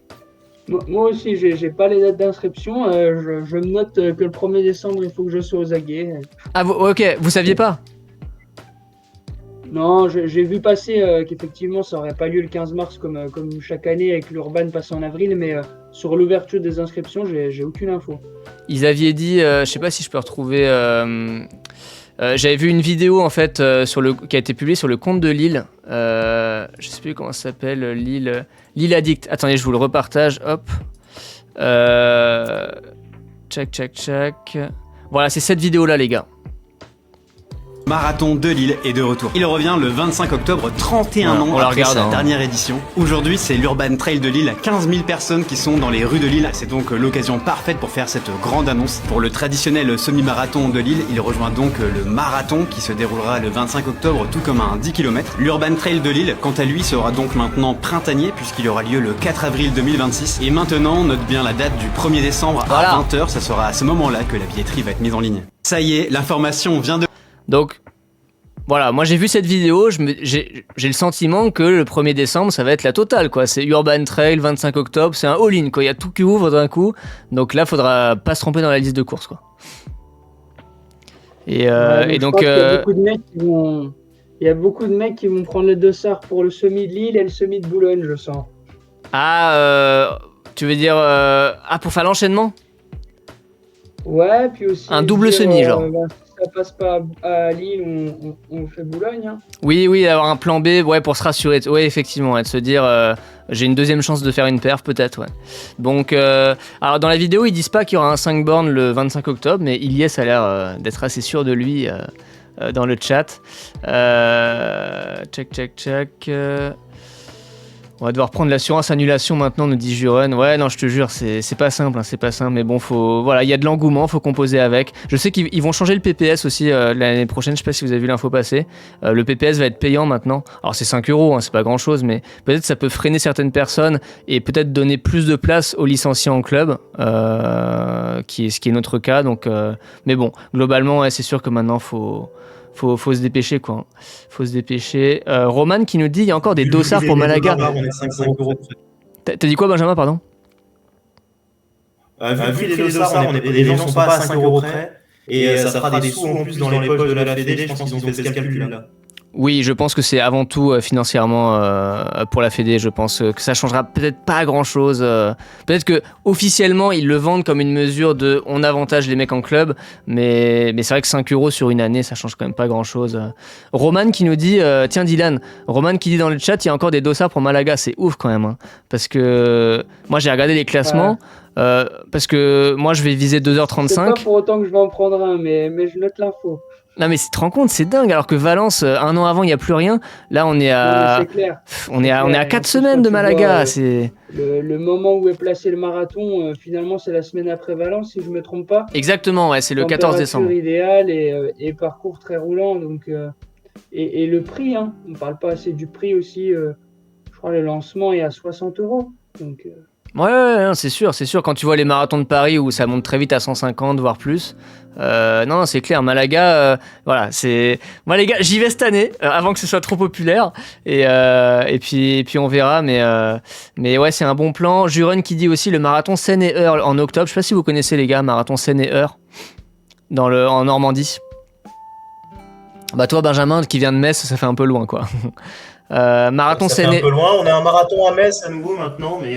Moi aussi, j'ai pas les dates d'inscription. Je me note que le 1er décembre, il faut que je sois aux aguets. Ah, ok, vous saviez pas ? Non, j'ai vu passer qu'effectivement, ça aurait pas lieu le 15 mars comme chaque année avec l'Urban passé en avril, mais sur l'ouverture des inscriptions, j'ai aucune info. ils avaient dit, je sais pas si je peux retrouver. J'avais vu une vidéo en fait qui a été publiée sur le compte de Lille. Je sais plus comment ça s'appelle, Lille Addict. Attendez, je vous le repartage. Hop. Tchac. Voilà, c'est cette vidéo là, les gars. Marathon de Lille est de retour. Il revient le 25 octobre, 31 ans après sa dernière édition. Aujourd'hui, c'est l'Urban Trail de Lille, 15 000 personnes qui sont dans les rues de Lille. C'est donc l'occasion parfaite pour faire cette grande annonce. Pour le traditionnel semi-marathon de Lille, il rejoint donc le marathon qui se déroulera le 25 octobre, tout comme un 10 km. L'Urban Trail de Lille, quant à lui, sera donc maintenant printanier puisqu'il aura lieu le 4 avril 2026. Et maintenant, note bien la date du 1er décembre à 20h. Ça sera à ce moment-là que la billetterie va être mise en ligne. Ça y est, l'information vient de... Donc, voilà, moi j'ai vu cette vidéo, j'ai le sentiment que le 1er décembre, ça va être la totale, quoi. C'est Urban Trail, 25 octobre, c'est un all-in, quoi. Il y a tout qui ouvre d'un coup. Donc là, faudra pas se tromper dans la liste de courses, quoi. Et donc... Il y a beaucoup de mecs il y a beaucoup de mecs qui vont prendre le dossard pour le semi de Lille et le semi de Boulogne, je sens. Tu veux dire... pour faire l'enchaînement ? Ouais, puis aussi... Un double semi, genre. Si ça passe pas à Lille, on fait Boulogne. Hein. Oui, avoir un plan B, ouais, pour se rassurer. Oui, effectivement, de se dire, j'ai une deuxième chance de faire une perf, peut-être, ouais. Donc, alors dans la vidéo, ils disent pas qu'il y aura un 5 bornes le 25 octobre, mais Ilyes a l'air d'être assez sûr de lui dans le chat. Check. On va devoir prendre l'assurance annulation maintenant, nous dit Juren. Ouais, non, je te jure, c'est pas simple, hein, c'est pas simple, mais bon, voilà, il y a de l'engouement, faut composer avec. Je sais qu'ils vont changer le PPS aussi l'année prochaine, je sais pas si vous avez vu l'info passer. Le PPS va être payant maintenant. Alors c'est 5 €, hein, c'est pas grand chose, mais peut-être ça peut freiner certaines personnes et peut-être donner plus de place aux licenciés en club, ce qui est notre cas. Donc, mais bon, globalement, ouais, c'est sûr que maintenant, faut se dépêcher, quoi. Faut se dépêcher. Roman qui nous dit il y a encore des dossards pour Malaga. On est 5 €. T'as dit quoi, Benjamin, pardon? Vu les dossards, les gens sont pas à 5 € près. Et ça fera des sous en plus dans les poches de la Fédé. Je pense qu'ils ont fait ce calcul là. Oui, je pense que c'est avant tout financièrement pour la Fédé. Je pense que ça changera peut-être pas grand-chose. Peut-être que officiellement ils le vendent comme une mesure de on avantage les mecs en club, mais c'est vrai que 5 € sur une année, ça change quand même pas grand-chose. Roman qui nous dit tiens Dylan, Roman qui dit dans le chat il y a encore des dossards pour Malaga, c'est ouf quand même, hein, parce que moi j'ai regardé les classements. Parce que moi je vais viser 2h35. C'est pas pour autant que je vais en prendre un, mais je note l'info. Non mais tu te rends compte, c'est dingue, alors que Valence, un an avant, il n'y a plus rien. Là, on est à, on est à 4 semaines de Malaga. C'est le moment où est placé le marathon, finalement, c'est la semaine après Valence, si je me trompe pas. Exactement, ouais, c'est le 14 décembre. Température idéale et parcours très roulant. Donc, et le prix, hein, on ne parle pas assez du prix aussi. Je crois que le lancement est à 60 €. Donc, Ouais, c'est sûr. Quand tu vois les marathons de Paris où ça monte très vite à 150, voire plus. Non, c'est clair. Malaga, voilà, c'est. Moi, les gars, j'y vais cette année, avant que ce soit trop populaire. Et puis on verra. Mais ouais, c'est un bon plan. Juren qui dit aussi le marathon Seine-et-Eure en octobre. Je sais pas si vous connaissez, les gars, marathon Seine-et-Eure en Normandie. Bah, toi, Benjamin, qui vient de Metz, ça fait un peu loin, quoi. Marathon ça fait un peu loin. On a un marathon à Metz à nouveau maintenant, mais.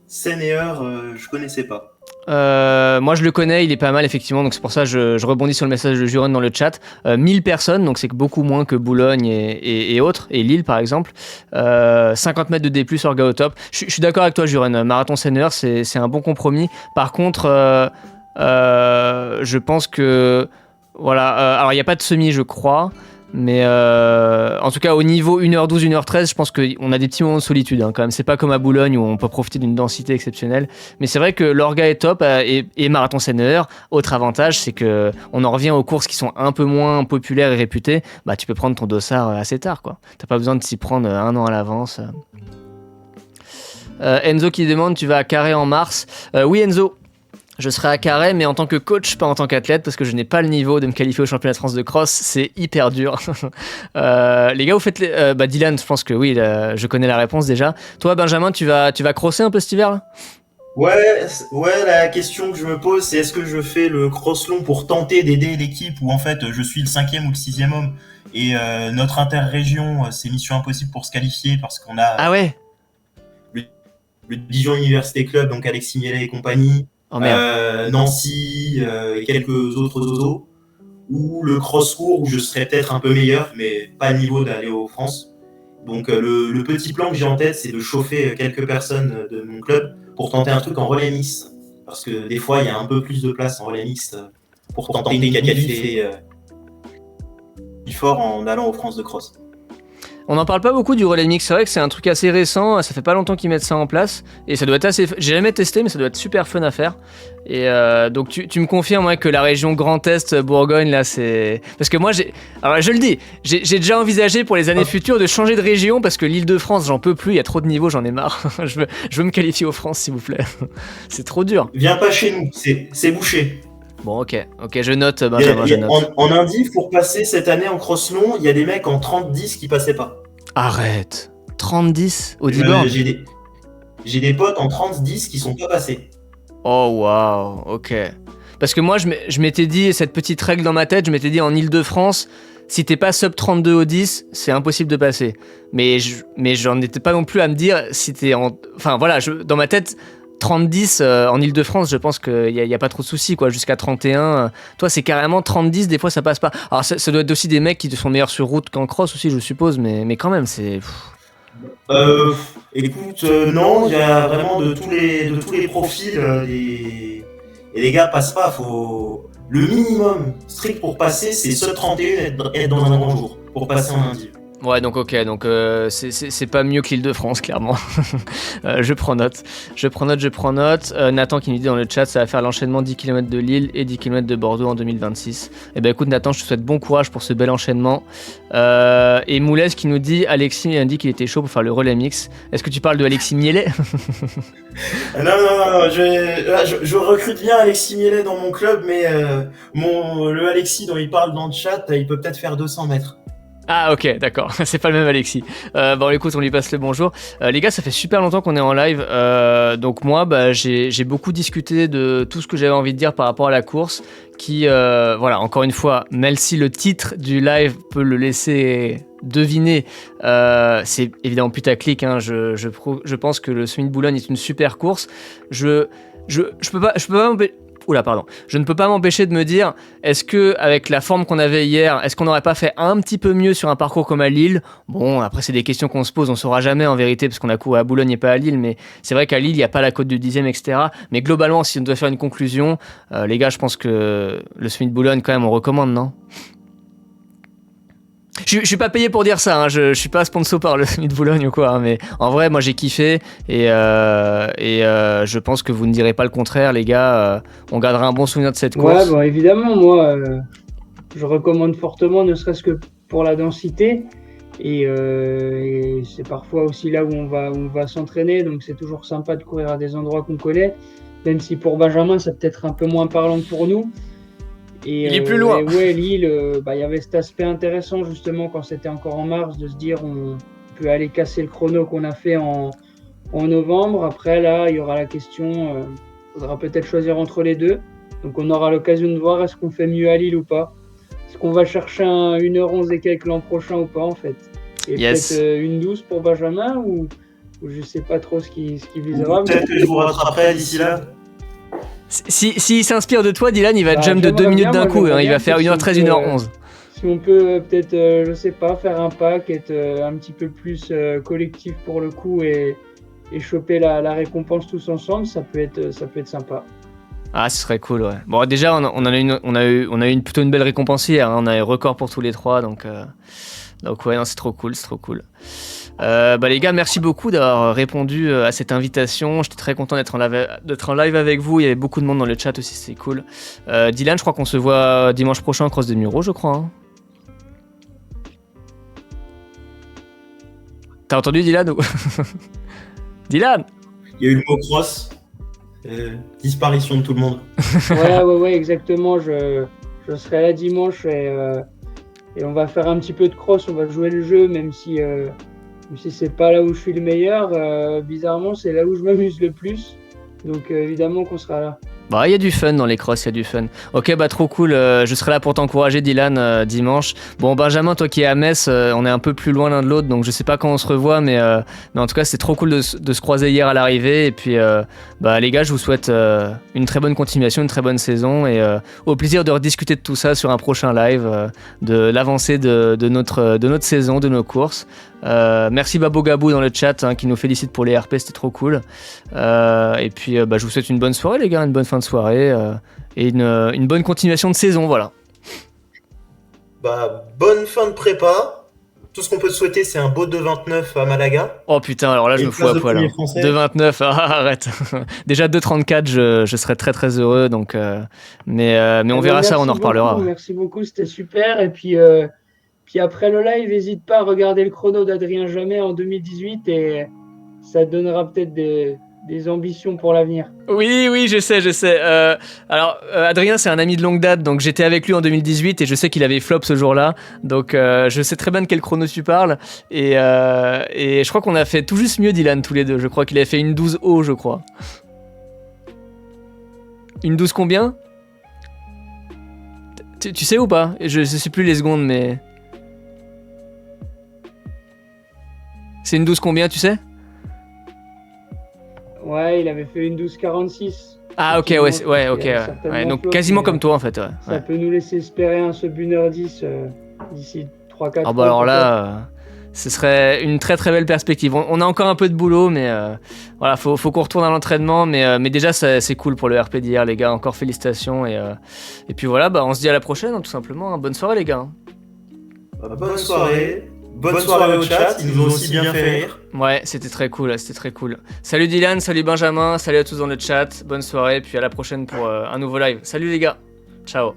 Seine-et-Eure, je connaissais pas. Moi je le connais, il est pas mal effectivement, donc c'est pour ça que je rebondis sur le message de Juren dans le chat. 1000 personnes, donc c'est beaucoup moins que Boulogne et autres, et Lille par exemple. 50 mètres de D+, orga au top. Je suis d'accord avec toi Juren, marathon Seine-et-Eure c'est un bon compromis. Par contre, je pense que... Voilà, alors il n'y a pas de semi je crois. Mais en tout cas au niveau 1h12, 1h13, je pense qu'on a des petits moments de solitude hein, quand même. C'est pas comme à Boulogne où on peut profiter d'une densité exceptionnelle. Mais c'est vrai que l'orga est top et marathon Seine-et-Eure. Autre avantage, c'est que on en revient aux courses qui sont un peu moins populaires et réputées. Bah tu peux prendre ton dossard assez tard quoi. T'as pas besoin de s'y prendre un an à l'avance. Enzo qui demande tu vas à Carré en mars. Oui Enzo. Je serai à Carré, mais en tant que coach, pas en tant qu'athlète, parce que je n'ai pas le niveau de me qualifier au championnat de France de cross. C'est hyper dur. Les gars, vous faites Dylan, je pense que oui, je connais la réponse déjà. Toi, Benjamin, tu vas crosser un peu cet hiver là ? Ouais, la question que je me pose, c'est est-ce que je fais le cross long pour tenter d'aider l'équipe ou en fait je suis le 5e ou le 6e homme et notre interrégion, c'est mission impossible pour se qualifier parce qu'on a ah ouais le Dijon Université Club, donc Alexis Miellet et compagnie. Oh merde. Nancy et quelques autres oiseaux, ou le cross-court où je serais peut-être un peu meilleur, mais pas le niveau d'aller aux France. Donc le petit plan que j'ai en tête, c'est de chauffer quelques personnes de mon club pour tenter un truc en relais mixte. Parce que des fois, il y a un peu plus de place en relais mixte pour tenter une qualité fort en allant aux France de cross. On n'en parle pas beaucoup du relais mix, c'est vrai que c'est un truc assez récent, ça fait pas longtemps qu'ils mettent ça en place, et ça doit être assez... J'ai jamais testé, mais ça doit être super fun à faire. Et donc tu me confirmes que la région Grand Est, Bourgogne, là c'est... Parce que moi, alors je le dis, j'ai déjà envisagé pour les années futures de changer de région, parce que l'Île-de-France, j'en peux plus, il y a trop de niveaux, j'en ai marre. je veux me qualifier aux France, s'il vous plaît. C'est trop dur. Viens pas chez nous, c'est bouché. Bon, ok, je note, Benjamin, je note. En Indie, pour passer cette année en cross long, il y a des mecs en 30-10 qui passaient pas. Arrête. 30-10 au 10 bornes. J'ai des potes en 30-10 qui sont pas passés. Oh waouh, ok. Parce que moi, je m'étais dit, cette petite règle dans ma tête, je m'étais dit en Ile-de-France, si t'es pas sub 32 au 10, c'est impossible de passer. Mais j'en étais pas non plus à me dire si t'es en... Enfin voilà, dans ma tête... 30-10 en Ile-de-France, je pense qu'il n'y a pas trop de soucis, quoi. Jusqu'à 31. Toi, c'est carrément 30-10, des fois ça passe pas. Alors, ça doit être aussi des mecs qui sont meilleurs sur route qu'en cross aussi, je suppose, mais quand même, c'est. Écoute, non, il y a vraiment de tous les profils. Et les gars passent pas. Le minimum strict pour passer, c'est sub 31 être dans un grand jour pour passer en Indie. Ouais, donc ok, donc c'est pas mieux que l'Île-de-France, clairement. Je prends note. Nathan qui nous dit dans le chat, ça va faire l'enchaînement 10 km de Lille et 10 km de Bordeaux en 2026. Eh ben écoute Nathan, je te souhaite bon courage pour ce bel enchaînement. Et Moulez qui nous dit, Alexis a dit qu'il était chaud pour faire le relais mix. Est-ce que tu parles de Alexis Mielet? Non, je recrute bien Alexis Mielet dans mon club, mais le Alexis dont il parle dans le chat, il peut peut-être faire 200 mètres. Ah ok, d'accord, c'est pas le même Alexis. Bon écoute, on lui passe le bonjour. Les gars, ça fait super longtemps qu'on est en live, donc moi j'ai beaucoup discuté de tout ce que j'avais envie de dire par rapport à la course, qui, voilà, encore une fois, même si le titre du live peut le laisser deviner, c'est évidemment putaclic, hein, je pense que le Semi de Boulogne est une super course. Je peux pas je ne peux pas m'empêcher de me dire, est-ce que avec la forme qu'on avait hier, est-ce qu'on n'aurait pas fait un petit peu mieux sur un parcours comme à Lille? Bon, après c'est des questions qu'on se pose, on saura jamais en vérité, parce qu'on a couru à Boulogne et pas à Lille, mais c'est vrai qu'à Lille, il n'y a pas la côte du 10e, etc. Mais globalement, si on doit faire une conclusion, les gars, je pense que le Semi de Boulogne, quand même, on recommande, non? Je suis pas payé pour dire ça, hein. Je suis pas sponsor par le Semi de Boulogne ou quoi, hein, mais en vrai, moi j'ai kiffé et je pense que vous ne direz pas le contraire, les gars. On gardera un bon souvenir de cette course. Ouais, bon, évidemment, moi je recommande fortement, ne serait-ce que pour la densité et c'est parfois aussi là où on va s'entraîner, donc c'est toujours sympa de courir à des endroits qu'on connaît, même si pour Benjamin, c'est peut-être un peu moins parlant que pour nous. Et, il est plus loin. Ouais, Lille, y avait cet aspect intéressant justement quand c'était encore en mars, de se dire on peut aller casser le chrono qu'on a fait en novembre. Après là, il y aura la question, faudra peut-être choisir entre les deux. Donc on aura l'occasion de voir est-ce qu'on fait mieux à Lille ou pas. Est-ce qu'on va chercher 1h11 et quelques l'an prochain ou pas en fait. Et yes. Peut-être une 12 pour Benjamin ou je sais pas trop ce qui visera. Peut-être que je vous rattraperai d'ici là. S'il s'inspire de toi, Dylan, il va jump de 2 minutes d'un coup, hein, il va faire 1h13, 1h11. Si on peut peut-être, je sais pas, faire un pack, être un petit peu plus collectif pour le coup et choper la récompense tous ensemble, ça peut être sympa. Ah, ce serait cool, ouais. Bon, déjà, on a eu plutôt une belle récompense hier, hein, on a eu record pour tous les trois, donc ouais, non, c'est trop cool. Les gars, merci beaucoup d'avoir répondu à cette invitation. J'étais très content d'être en live avec vous. Il y avait beaucoup de monde dans le chat aussi, c'est cool. Dylan, je crois qu'on se voit dimanche prochain au Cross des Mureaux, je crois. Hein. T'as entendu Dylan ou... Dylan? Il y a eu le mot cross. Disparition de tout le monde. Ouais, exactement. Je serai là dimanche et on va faire un petit peu de cross. On va jouer le jeu, même si c'est pas là où je suis le meilleur, bizarrement c'est là où je m'amuse le plus, donc évidemment qu'on sera là. Bah, il y a du fun dans les crosses, il y a du fun. Ok, bah trop cool, je serai là pour t'encourager Dylan dimanche. Bon Benjamin, toi qui es à Metz, on est un peu plus loin l'un de l'autre, donc je sais pas quand on se revoit, mais en tout cas c'était trop cool de se croiser hier à l'arrivée. Et puis bah les gars, je vous souhaite une très bonne continuation, une très bonne saison, et au plaisir de rediscuter de tout ça sur un prochain live, de l'avancée de notre saison, de nos courses. Merci Babo Gabou dans le chat qui nous félicite pour les RP, c'était trop cool. Et puis je vous souhaite une bonne soirée les gars, une bonne fin de soirée et une bonne continuation de saison, voilà. Bah, bonne fin de prépa. Tout ce qu'on peut te souhaiter, c'est un beau 2,29 à Malaga. Oh putain, alors là je me fous à poil. 2,29, arrête. Déjà 2,34, je serais très très heureux, donc mais on verra ça, on en reparlera. Merci beaucoup, c'était super. Et puis après le live, n'hésite pas à regarder le chrono d'Adrien Jamet en 2018 et ça te donnera peut-être des ambitions pour l'avenir. Oui, je sais. Alors, Adrien, c'est un ami de longue date, donc j'étais avec lui en 2018 et je sais qu'il avait flop ce jour-là. Donc, je sais très bien de quel chrono tu parles. Et je crois qu'on a fait tout juste mieux, Dylan, tous les deux. Je crois qu'il avait fait une 12 haut, je crois. Une 12 combien ? Tu sais ou pas ? Je sais plus les secondes, mais... C'est une 12 combien, tu sais ? Ouais, il avait fait une 12,46. Ah ok, ouais, donc quasiment comme toi en fait. Ouais. Ça peut nous laisser espérer un sub 1h10 d'ici 3-4 Ah bah alors là, ce serait une très très belle perspective. On a encore un peu de boulot, mais voilà, faut qu'on retourne à l'entraînement, mais déjà c'est cool pour le RP d'hier les gars, encore félicitations et puis voilà, bah on se dit à la prochaine tout simplement. Bonne soirée les gars. Bonne soirée. Bonne soirée au chat, ils nous ont aussi bien fait rire. Ouais, c'était très cool. Salut Dylan, salut Benjamin, salut à tous dans le chat, bonne soirée, puis à la prochaine pour un nouveau live. Salut les gars, ciao.